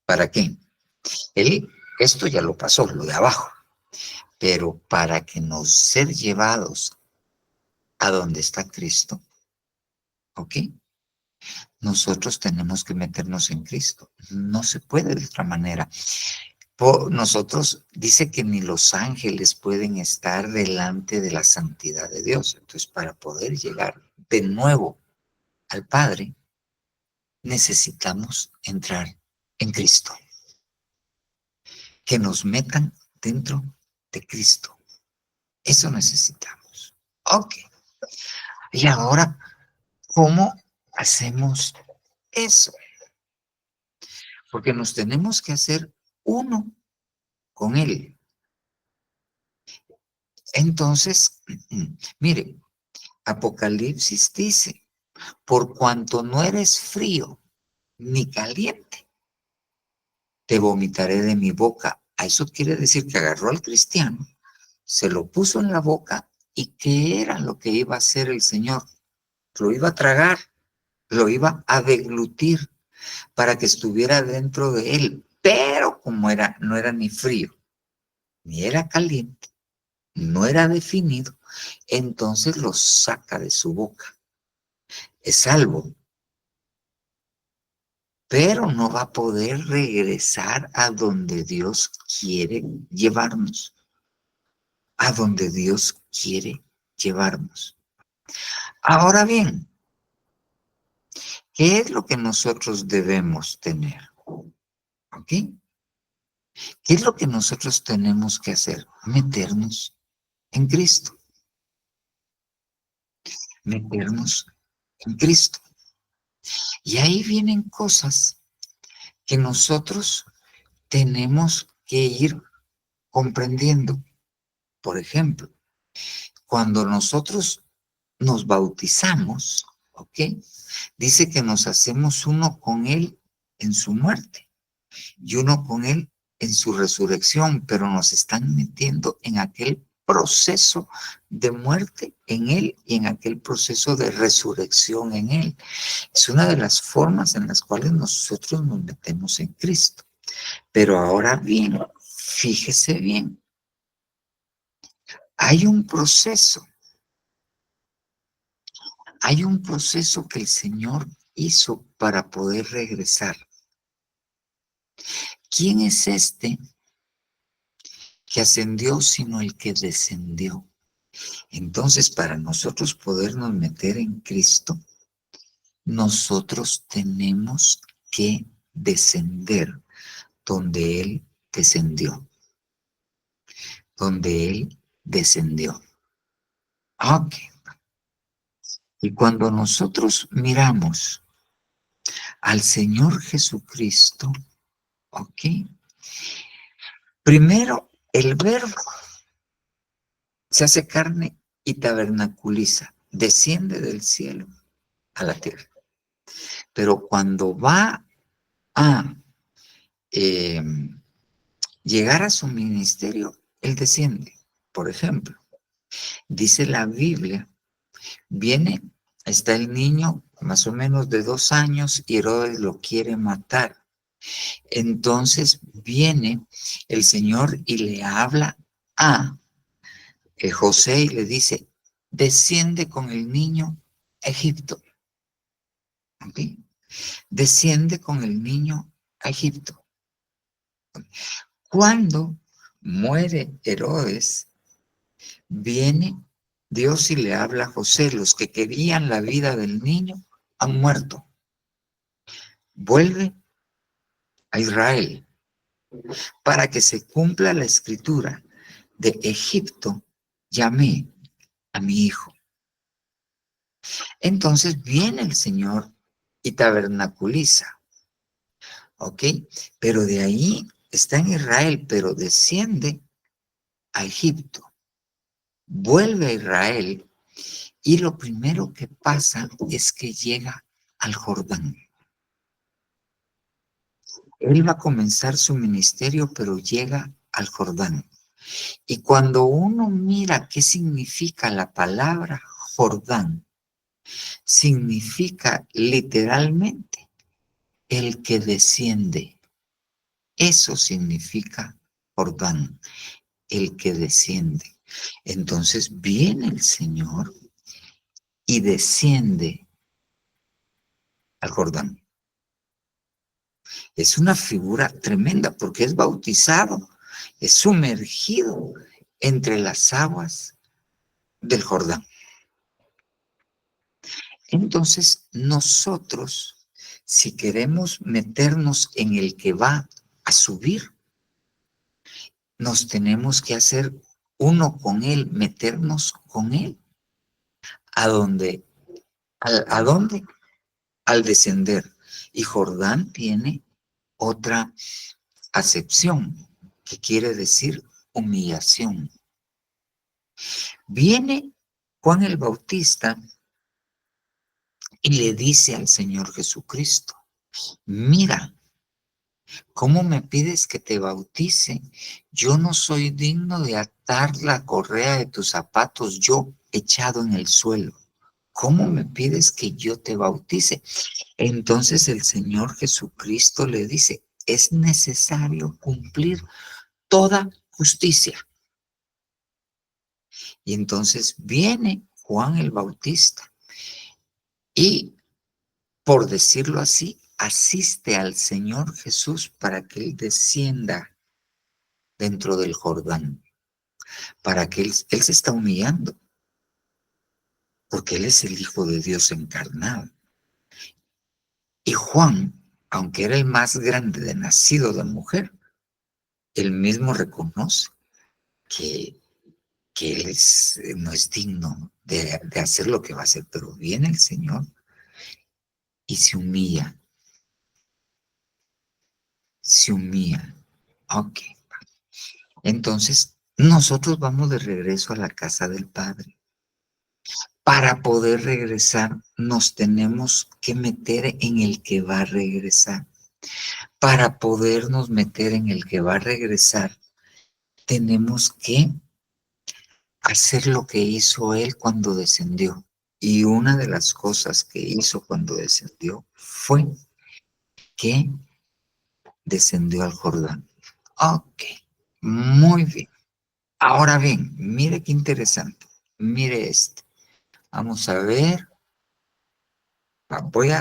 ¿Para qué? Esto ya lo pasó, lo de abajo. Pero para que nos ser llevados a donde está Cristo, ¿ok? Nosotros tenemos que meternos en Cristo. No se puede de otra manera. Nosotros, dice que ni los ángeles pueden estar delante de la santidad de Dios. Entonces, para poder llegar de nuevo al Padre, necesitamos entrar en Cristo. Que nos metan dentro de Cristo. Eso necesitamos. Ok. Y ahora, ¿cómo hacemos eso? Porque nos tenemos que hacer uno con Él. Entonces, mire, Apocalipsis dice, por cuanto no eres frío ni caliente, te vomitaré de mi boca. A eso quiere decir que agarró al cristiano, se lo puso en la boca y ¿qué era lo que iba a hacer el Señor? Lo iba a tragar, lo iba a deglutir para que estuviera dentro de él. Pero como no era ni frío, ni era caliente, no era definido, entonces lo saca de su boca. Es salvo, pero no va a poder regresar a donde Dios quiere llevarnos. A donde Dios quiere llevarnos. Ahora bien, ¿qué es lo que nosotros debemos tener? ¿Ok? ¿Qué es lo que nosotros tenemos que hacer? Meternos en Cristo. Meternos en Cristo. Y ahí vienen cosas que nosotros tenemos que ir comprendiendo. Por ejemplo, cuando nosotros nos bautizamos, ¿ok? Dice que nos hacemos uno con Él en su muerte y uno con Él en su resurrección, pero nos están metiendo en aquel proceso de muerte en Él y en aquel proceso de resurrección en Él. Es una de las formas en las cuales nosotros nos metemos en Cristo. Pero ahora bien, fíjese bien, hay un proceso que el Señor hizo para poder regresar. ¿Quién es este que ascendió sino el que descendió? Entonces, para nosotros podernos meter en Cristo, nosotros tenemos que descender donde Él descendió. Donde Él descendió. Ok. Y cuando nosotros miramos al Señor Jesucristo, ok, primero el Verbo se hace carne y tabernaculiza, desciende del cielo a la tierra. Pero cuando va a llegar a su ministerio, Él desciende. Por ejemplo, dice la Biblia, está el niño más o menos de 2 años y Herodes lo quiere matar. Entonces viene el Señor y le habla a José y le dice, desciende con el niño a Egipto. ¿Okay? Desciende con el niño a Egipto. Cuando muere Herodes, viene Dios y le habla a José, los que querían la vida del niño han muerto. Vuelve a Israel para que se cumpla la escritura de Egipto, llamé a mi hijo. Entonces viene el Señor y tabernaculiza, ¿ok? Pero de ahí está en Israel, pero desciende a Egipto, vuelve a Israel y lo primero que pasa es que llega al Jordán. Él va a comenzar su ministerio, pero llega al Jordán. Y cuando uno mira qué significa la palabra Jordán, significa literalmente el que desciende. Eso significa Jordán, el que desciende. Entonces viene el Señor y desciende al Jordán. Es una figura tremenda porque es bautizado, es sumergido entre las aguas del Jordán. Entonces nosotros, si queremos meternos en el que va a subir, nos tenemos que hacer uno con Él, meternos con Él. ¿A dónde? ¿A dónde? Al descender. Y Jordán tiene otra acepción, que quiere decir humillación. Viene Juan el Bautista y le dice al Señor Jesucristo, mira, ¿cómo me pides que te bautice? Yo no soy digno de atar la correa de tus zapatos, yo echado en el suelo. ¿Cómo me pides que yo te bautice? Entonces el Señor Jesucristo le dice, es necesario cumplir toda justicia. Y entonces viene Juan el Bautista y, por decirlo así, asiste al Señor Jesús para que Él descienda dentro del Jordán, para que Él se está humillando, porque Él es el Hijo de Dios encarnado. Y Juan, aunque era el más grande de nacido de mujer, él mismo reconoce que que él no es digno de hacer lo que va a hacer, pero viene el Señor y se humilla. Se humilla. Ok. Entonces, nosotros vamos de regreso a la casa del Padre. Para poder regresar, nos tenemos que meter en el que va a regresar. Para podernos meter en el que va a regresar, tenemos que hacer lo que hizo él cuando descendió. Y una de las cosas que hizo cuando descendió fue que descendió al Jordán. Ok, muy bien. Ahora bien, mire qué interesante. Mire este. Vamos a ver. Voy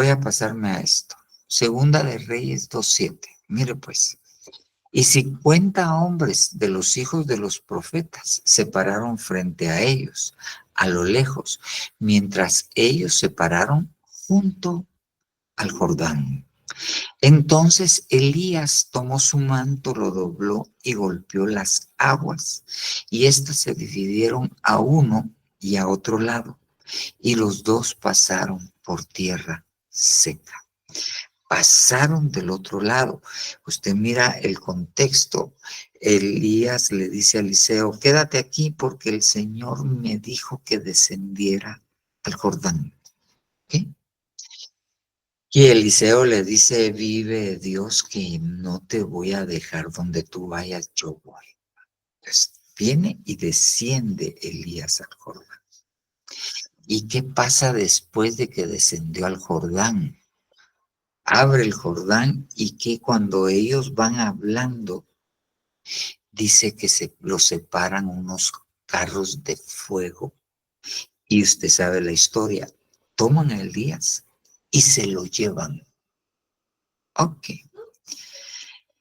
a pasarme a esto. Segunda de Reyes 2:7. Mire pues. Y 50 hombres de los hijos de los profetas se pararon frente a ellos, a lo lejos, mientras ellos se pararon junto al Jordán. Entonces Elías tomó su manto, lo dobló y golpeó las aguas, y éstas se dividieron a uno y a otro lado, y los dos pasaron por tierra seca. Pasaron del otro lado. Usted mira el contexto. Elías le dice a Eliseo, quédate aquí porque el Señor me dijo que descendiera al Jordán. ¿Okay? Y Eliseo le dice, vive Dios que no te voy a dejar donde tú vayas, yo voy. Entonces viene y desciende Elías al Jordán. ¿Y qué pasa después de que descendió al Jordán? Abre el Jordán y que cuando ellos van hablando, dice que los separan unos carros de fuego. Y usted sabe la historia. Toman a Elías y se lo llevan. Ok.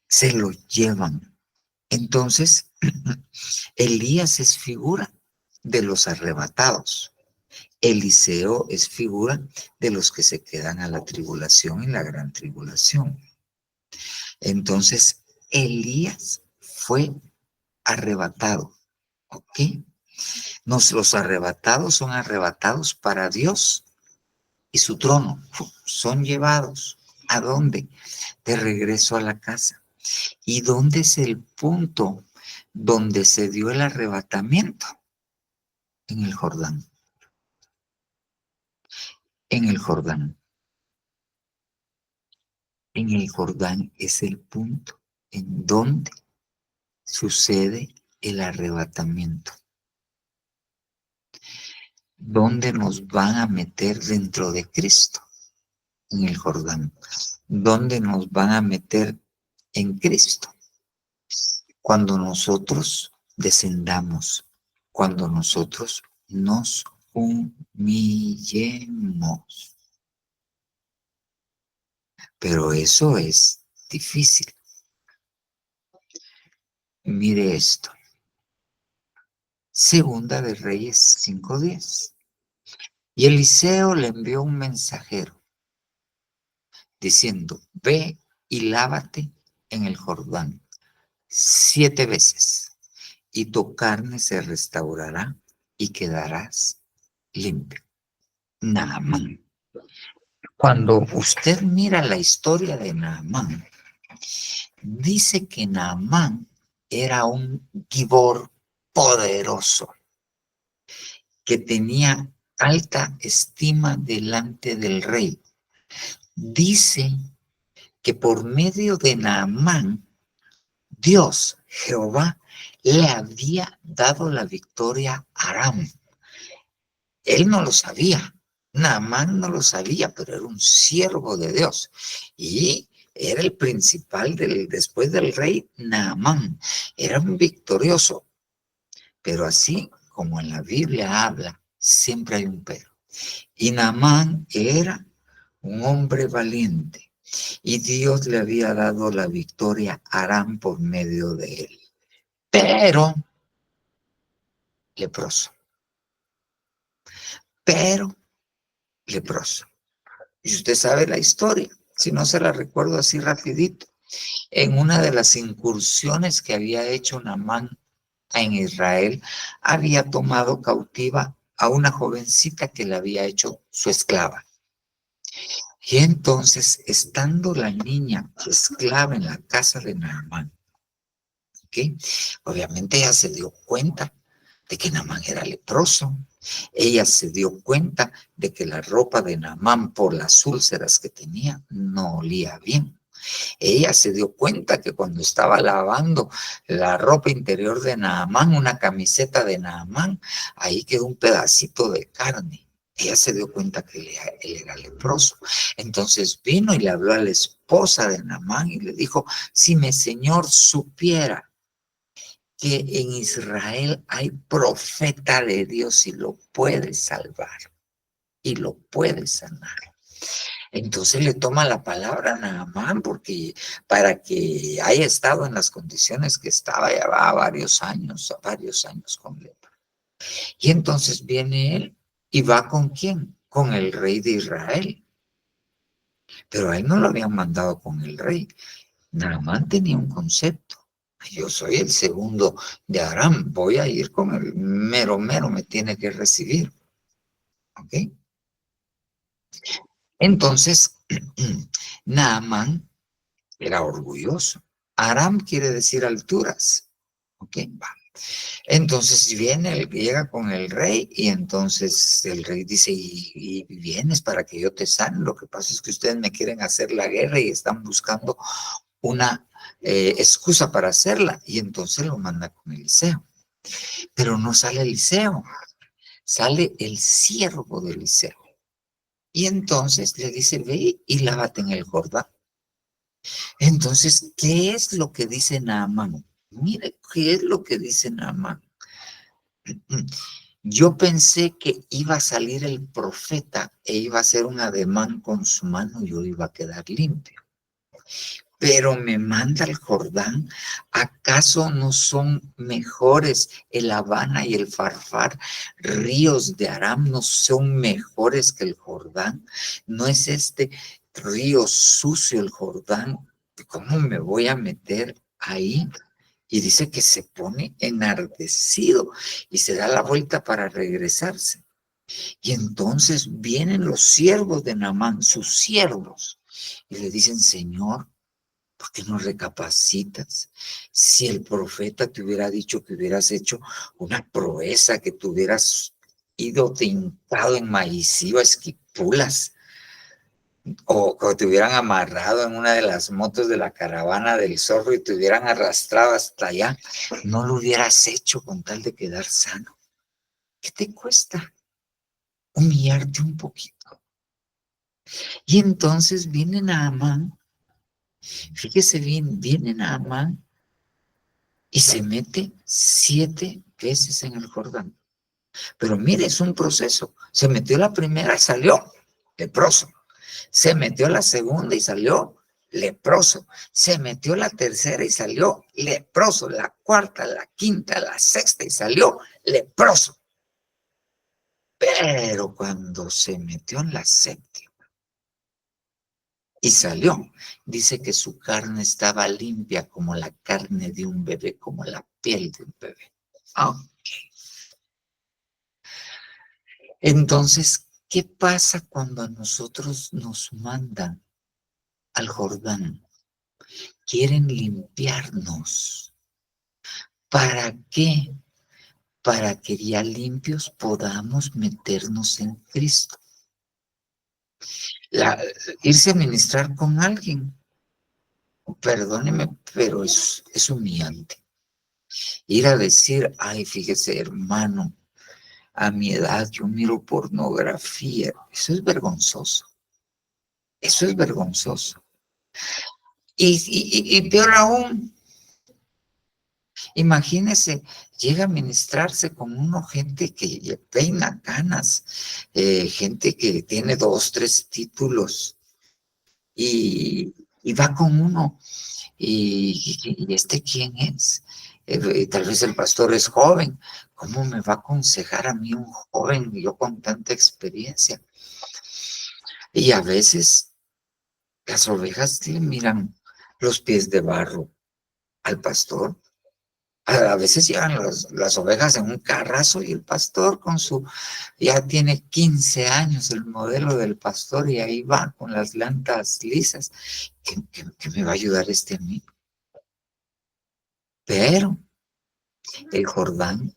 Se lo llevan. Entonces, Elías es figura de los arrebatados. Eliseo es figura de los que se quedan a la tribulación y la gran tribulación. Entonces, Elías fue arrebatado. ¿Ok? Los arrebatados son arrebatados para Dios y su trono. Son llevados. ¿A dónde? De regreso a la casa. ¿Y dónde es el punto donde se dio el arrebatamiento? En el Jordán. En el Jordán. En el Jordán es el punto en donde sucede el arrebatamiento. ¿Dónde nos van a meter dentro de Cristo? En el Jordán. ¿Dónde nos van a meter en Cristo? Cuando nosotros descendamos, cuando nosotros nos humillemos. Pero eso es difícil. Mire esto. Segunda de Reyes 5:10. Y Eliseo le envió un mensajero diciendo, ve y lávate en el Jordán 7 veces y tu carne se restaurará y quedarás limpio. Naamán. Cuando usted mira la historia de Naamán, dice que Naamán era un gibor poderoso que tenía alta estima delante del rey. Dice que por medio de Naamán, Dios, Jehová, le había dado la victoria a Aram. Él no lo sabía, Naamán no lo sabía, pero era un siervo de Dios. Y era el principal después del rey, Naamán. Era un victorioso. Pero así como en la Biblia habla, siempre hay un pero. Y Naamán era un hombre valiente. Y Dios le había dado la victoria a Aram por medio de él. Pero leproso. Pero leproso. Y usted sabe la historia, si no se la recuerdo así rapidito. En una de las incursiones que había hecho Naamán en Israel había tomado cautiva a una jovencita que le había hecho su esclava. Y entonces, estando la niña esclava en la casa de Naamán, ¿okay? Obviamente ella se dio cuenta de que Naamán era leproso. Ella se dio cuenta de que la ropa de Naamán, por las úlceras que tenía, no olía bien. Ella se dio cuenta que cuando estaba lavando la ropa interior de Naamán, una camiseta de Naamán, ahí quedó un pedacito de carne. Ella se dio cuenta que él era leproso. Entonces vino y le habló a la esposa de Naamán y le dijo, si mi señor supiera que en Israel hay profeta de Dios y lo puede salvar y lo puede sanar. Entonces le toma la palabra a Naamán, porque para que haya estado en las condiciones que estaba, ya va varios años con lepra. Y entonces viene él y va ¿con quién? Con el rey de Israel. Pero a él no lo habían mandado con el rey. Naamán tenía un concepto. Yo soy el segundo de Aram, voy a ir con el mero me tiene que recibir. ¿Ok? Entonces, Naamán era orgulloso. Aram quiere decir alturas. ¿Ok? Va. Entonces viene, llega con el rey y entonces el rey dice, y vienes para que yo te sane. Lo que pasa es que ustedes me quieren hacer la guerra y están buscando una excusa para hacerla. Y entonces lo manda con Eliseo. Pero no sale Eliseo, sale el siervo de Eliseo. Y entonces le dice, ve y lávate en el Jordán. Entonces, ¿qué es lo que dice Naamán? Mire, ¿qué es lo que dice Naamán? Yo pensé que iba a salir el profeta e iba a hacer un ademán con su mano y yo iba a quedar limpio. Pero me manda al Jordán. ¿Acaso no son mejores el Habana y el Farfar? Ríos de Aram no son mejores que el Jordán. ¿No es este río sucio el Jordán? ¿Cómo me voy a meter ahí? Y dice que se pone enardecido y se da la vuelta para regresarse. Y entonces vienen los siervos de Naamán, sus siervos, y le dicen, Señor, ¿por qué no recapacitas? Si el profeta te hubiera dicho que hubieras hecho una proeza, que te hubieras ido hincado en maicizo a Esquipulas, o que te hubieran amarrado en una de las motos de la caravana del zorro y te hubieran arrastrado hasta allá, no lo hubieras hecho con tal de quedar sano. ¿Qué te cuesta? Humillarte un poquito. Y entonces viene Naamán, fíjese bien, viene Naamán y se mete 7 veces en el Jordán. Pero mire, es un proceso. Se metió la primera y salió leproso. Se metió la segunda y salió leproso. Se metió la tercera y salió leproso. La cuarta, la quinta, la sexta y salió leproso. Pero cuando se metió en la séptima y salió, dice que su carne estaba limpia como la carne de un bebé, como la piel de un bebé. Entonces, ¿qué pasa cuando a nosotros nos mandan al Jordán? Quieren limpiarnos. ¿Para qué? Para que ya limpios podamos meternos en Cristo. Irse a ministrar con alguien, perdóneme, pero es humillante. Ir a decir, ay, fíjese, hermano, a mi edad yo miro pornografía. Eso es vergonzoso. Eso es vergonzoso. Y peor aún, imagínese, llega a ministrarse con uno, gente que peina canas, gente que tiene 2, 3 títulos, y va con uno, y ¿este quién es? Tal vez el pastor es joven. ¿Cómo me va a aconsejar a mí un joven, yo con tanta experiencia? Y a veces las ovejas le miran los pies de barro al pastor, A veces llegan las ovejas en un carrazo y el pastor ya tiene 15 años el modelo del pastor y ahí va con las llantas lisas. ¿Qué me va a ayudar a mí? Pero el Jordán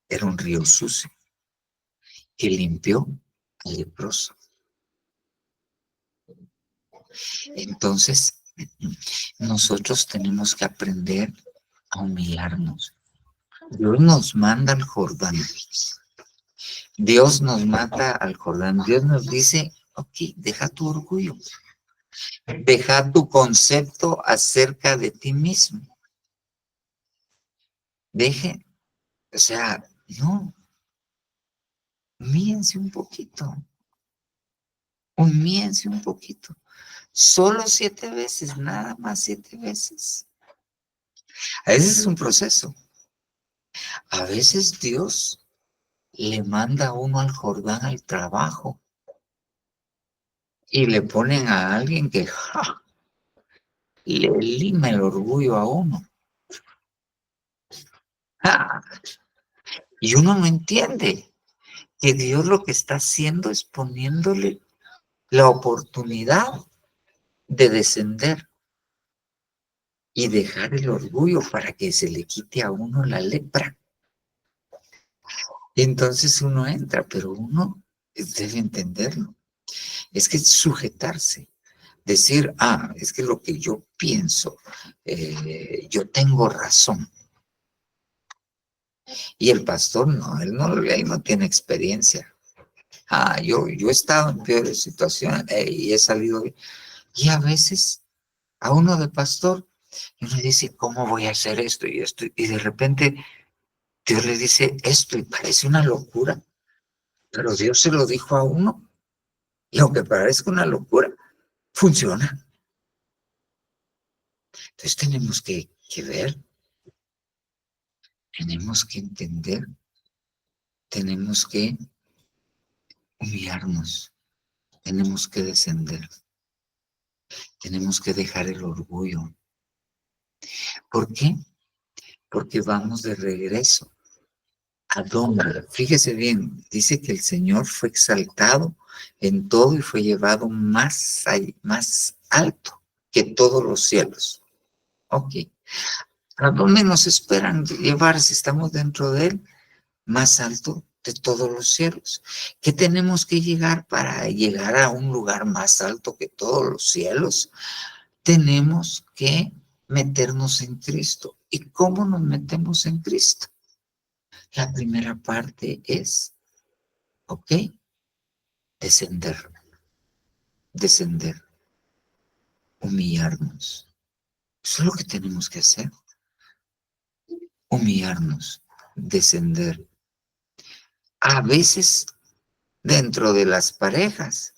era un río sucio que limpió al leproso. Entonces, nosotros tenemos que aprender a humillarnos. Dios nos manda al Jordán. Dios nos manda al Jordán. Dios nos dice, ok, deja tu orgullo. Deja tu concepto acerca de ti mismo. No. Humíllense un poquito. Humíllense un poquito. Solo 7 veces, nada más 7 veces. A veces es un proceso. A veces Dios le manda a uno al Jordán al trabajo y le ponen a alguien que le lima el orgullo a uno. Y uno no entiende que Dios lo que está haciendo es poniéndole la oportunidad de descender y dejar el orgullo para que se le quite a uno la lepra. Y entonces uno entra, pero uno debe entenderlo. Es que sujetarse, decir, es que lo que yo pienso, yo tengo razón. Y el pastor él no tiene experiencia. Yo he estado en peores situaciones y he salido bien. Y a veces a uno de pastor, y uno dice, ¿cómo voy a hacer esto y esto? Y de repente Dios le dice esto y parece una locura, pero Dios se lo dijo a uno. Y aunque parezca una locura, funciona. Entonces tenemos que ver, tenemos que entender, tenemos que humillarnos, tenemos que descender, tenemos que dejar el orgullo. ¿Por qué? Porque vamos de regreso. ¿A dónde? Fíjese bien, dice que el Señor fue exaltado en todo y fue llevado más alto que todos los cielos. Ok. ¿A dónde nos esperan llevar si estamos dentro de Él? Más alto de todos los cielos. ¿Qué tenemos que llegar para llegar a un lugar más alto que todos los cielos? Tenemos que meternos en Cristo. ¿Y cómo nos metemos en Cristo? La primera parte es, descender, humillarnos. Eso es lo que tenemos que hacer. Humillarnos, descender. A veces, dentro de las parejas,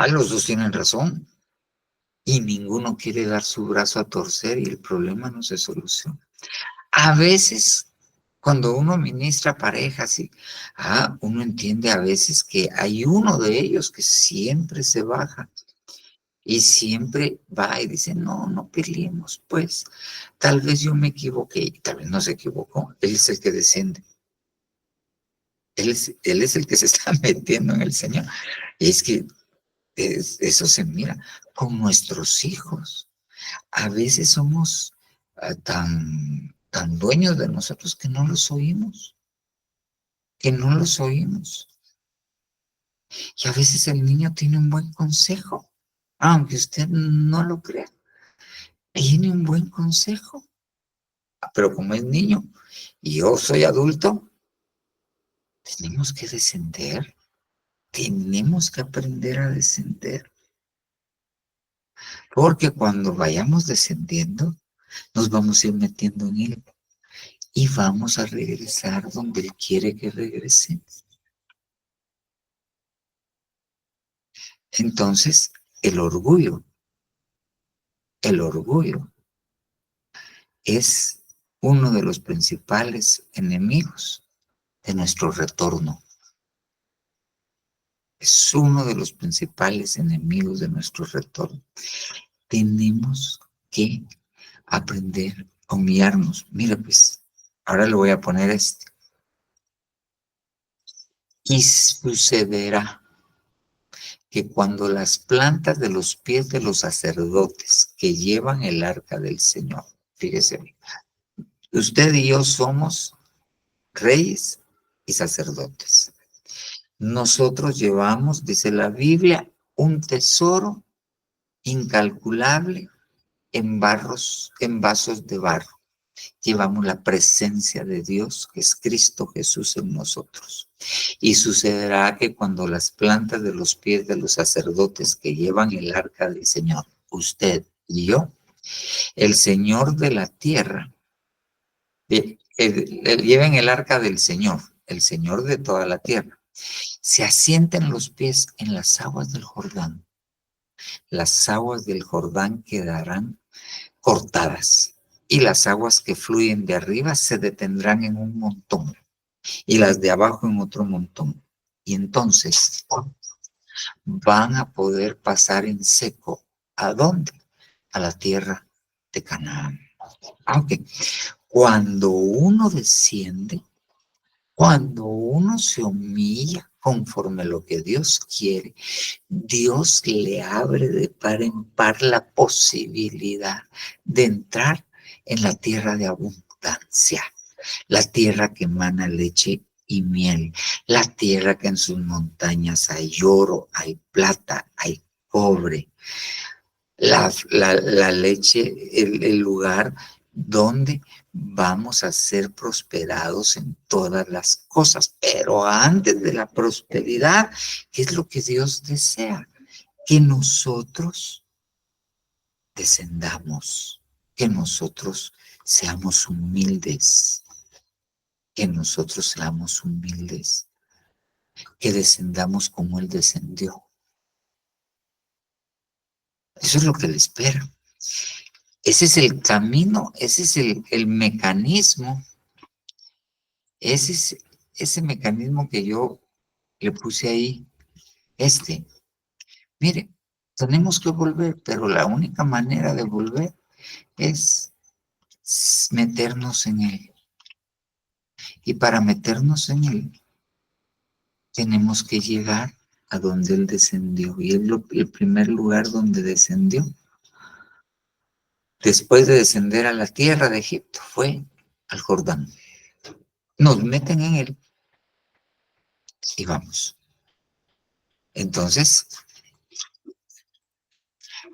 los dos tienen razón y ninguno quiere dar su brazo a torcer y el problema no se soluciona. A veces, cuando uno ministra parejas, uno entiende a veces que hay uno de ellos que siempre se baja y siempre va y dice, no peleemos, pues, tal vez yo me equivoqué y tal vez no se equivocó, él es el que desciende. Él es el que se está metiendo en el Señor. Es que eso se mira con nuestros hijos. A veces somos tan dueños de nosotros que no los oímos. Y a veces el niño tiene un buen consejo, aunque usted no lo crea. Tiene un buen consejo. Pero como es niño y yo soy adulto, tenemos que descender. Tenemos que aprender a descender. Porque cuando vayamos descendiendo, nos vamos a ir metiendo en Él y vamos a regresar donde Él quiere que regresemos. Entonces, el orgullo es uno de los principales enemigos de nuestro retorno. Es uno de los principales enemigos de nuestro retorno. Tenemos que aprender a humillarnos. Mire, pues, ahora le voy a poner este. Y sucederá que cuando las plantas de los pies de los sacerdotes que llevan el arca del Señor, fíjese bien, usted y yo somos reyes y sacerdotes. Nosotros llevamos, dice la Biblia, un tesoro incalculable en vasos de barro. Llevamos la presencia de Dios, que es Cristo Jesús en nosotros. Y sucederá que cuando las plantas de los pies de los sacerdotes que llevan el arca del Señor, usted y yo, el Señor de la tierra, lleven el arca del Señor, el Señor de toda la tierra, se asienten los pies en las aguas del Jordán. Las aguas del Jordán quedarán cortadas y las aguas que fluyen de arriba se detendrán en un montón y las de abajo en otro montón. Y entonces van a poder pasar en seco. ¿A dónde? A la tierra de Canaán. Aunque cuando uno desciende, cuando uno se humilla conforme a lo que Dios quiere, Dios le abre de par en par la posibilidad de entrar en la tierra de abundancia, la tierra que emana leche y miel, la tierra que en sus montañas hay oro, hay plata, hay cobre, la leche, el lugar donde vamos a ser prosperados en todas las cosas. Pero antes de la prosperidad, ¿qué es lo que Dios desea? Que nosotros descendamos, que nosotros seamos humildes, que nosotros seamos humildes, que descendamos como Él descendió. Eso es lo que le espera. Ese es el camino, ese es el mecanismo, ese mecanismo que yo le puse ahí. Mire, tenemos que volver, pero la única manera de volver es meternos en Él. Y para meternos en Él, tenemos que llegar a donde Él descendió. Y el primer lugar donde descendió, después de descender a la tierra de Egipto, fue al Jordán. Nos meten en Él y vamos. Entonces,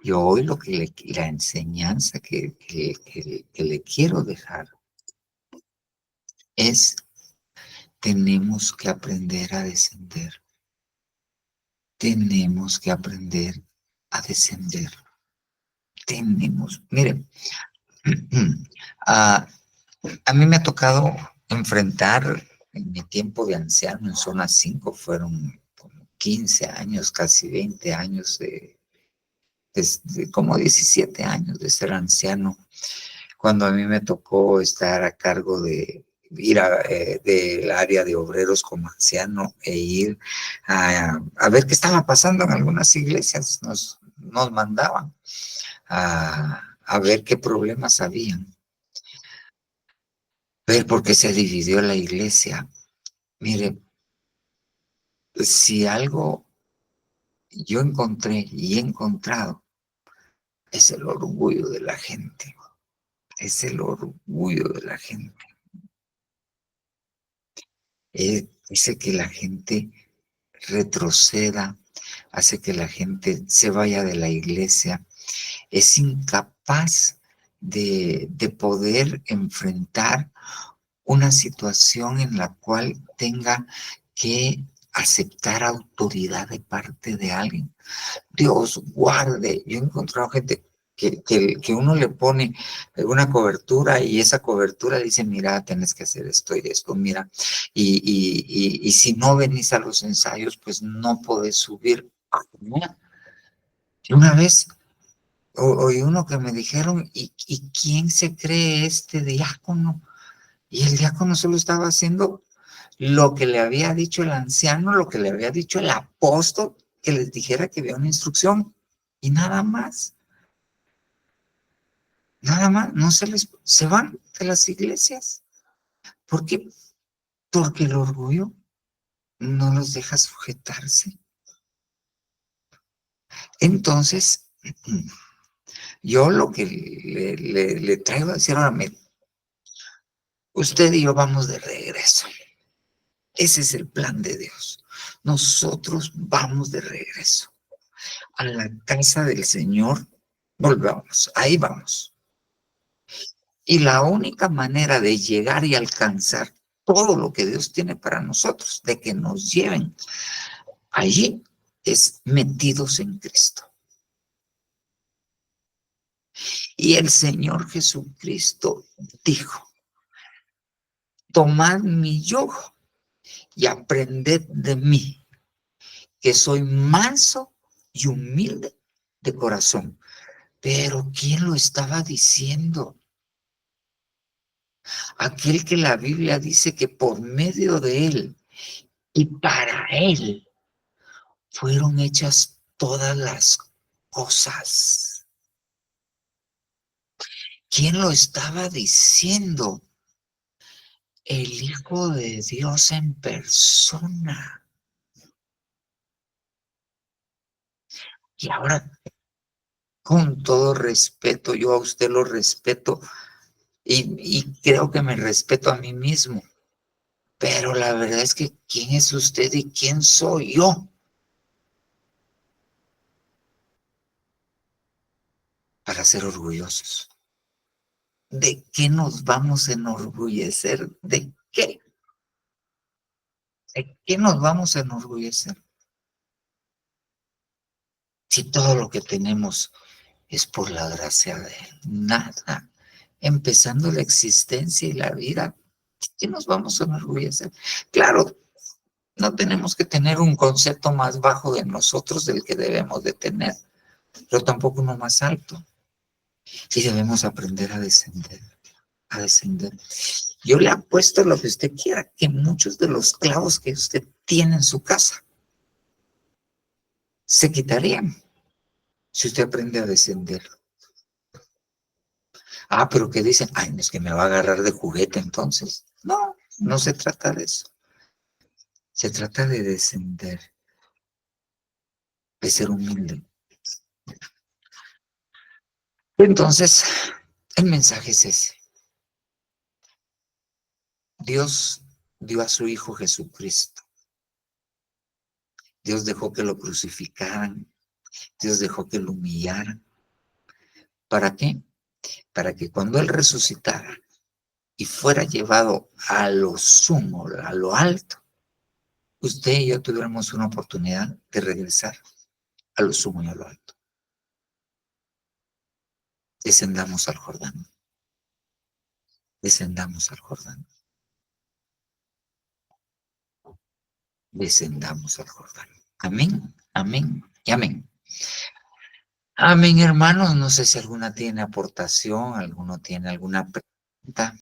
yo hoy la enseñanza que le quiero dejar es: tenemos que aprender a descender. Tenemos que aprender a descender. Miren, a mí me ha tocado enfrentar en mi tiempo de anciano en zona 5, fueron como 15 años, casi 20 años como 17 años de ser anciano, cuando a mí me tocó estar a cargo de ir del área de obreros como anciano e ir a ver qué estaba pasando en algunas iglesias. Nos mandaban a ver qué problemas habían, ver por qué se dividió la iglesia. Mire, si algo yo encontré y he encontrado, es el orgullo de la gente. Es el orgullo de la gente. Hace que la gente retroceda, hace que la gente se vaya de la iglesia. Es incapaz de poder enfrentar una situación en la cual tenga que aceptar autoridad de parte de alguien. Dios guarde. Yo he encontrado gente que uno le pone una cobertura y esa cobertura dice: mira, tenés que hacer esto y esto, mira, y si no venís a los ensayos, pues no podés subir. Y una vez oí uno que me dijeron: ¿y quién se cree este diácono? Y el diácono solo estaba haciendo lo que le había dicho el anciano, lo que le había dicho el apóstol, que les dijera que había una instrucción, y nada más. nada más, no se van de las iglesias. ¿Por qué? Porque el orgullo no los deja sujetarse. Entonces, yo lo que le traigo a decir ahora, usted y yo vamos de regreso. Ese es el plan de Dios. Nosotros vamos de regreso a la casa del Señor. Volvamos, ahí vamos. Y la única manera de llegar y alcanzar todo lo que Dios tiene para nosotros, de que nos lleven allí, es metidos en Cristo. Y el Señor Jesucristo dijo: tomad mi yugo y aprended de mí, que soy manso y humilde de corazón. Pero ¿quién lo estaba diciendo? Aquel que la Biblia dice que por medio de él y para él fueron hechas todas las cosas. ¿Quién lo estaba diciendo? El Hijo de Dios en persona. Y ahora, con todo respeto, yo a usted lo respeto y creo que me respeto a mí mismo. Pero la verdad es que ¿quién es usted y quién soy yo para ser orgullosos? ¿De qué nos vamos a enorgullecer? ¿De qué? ¿De qué nos vamos a enorgullecer? Si todo lo que tenemos es por la gracia de Él. Nada. Empezando la existencia y la vida, ¿de qué nos vamos a enorgullecer? Claro, no tenemos que tener un concepto más bajo de nosotros del que debemos de tener, pero tampoco uno más alto. Y debemos aprender a descender, a descender. Yo le apuesto lo que usted quiera, que muchos de los clavos que usted tiene en su casa se quitarían si usted aprende a descender. Ah, pero ¿qué dicen? Ay, no es que me va a agarrar de juguete entonces. No, no se trata de eso. Se trata de descender, de ser humilde. Entonces, el mensaje es ese. Dios dio a su Hijo Jesucristo. Dios dejó que lo crucificaran. Dios dejó que lo humillaran. ¿Para qué? Para que cuando Él resucitara y fuera llevado a lo sumo, a lo alto, usted y yo tuviéramos una oportunidad de regresar a lo sumo y a lo alto. Descendamos al Jordán. Descendamos al Jordán. Descendamos al Jordán. Amén, amén y amén. Amén, hermanos. No sé si alguna tiene aportación, alguno tiene alguna pregunta.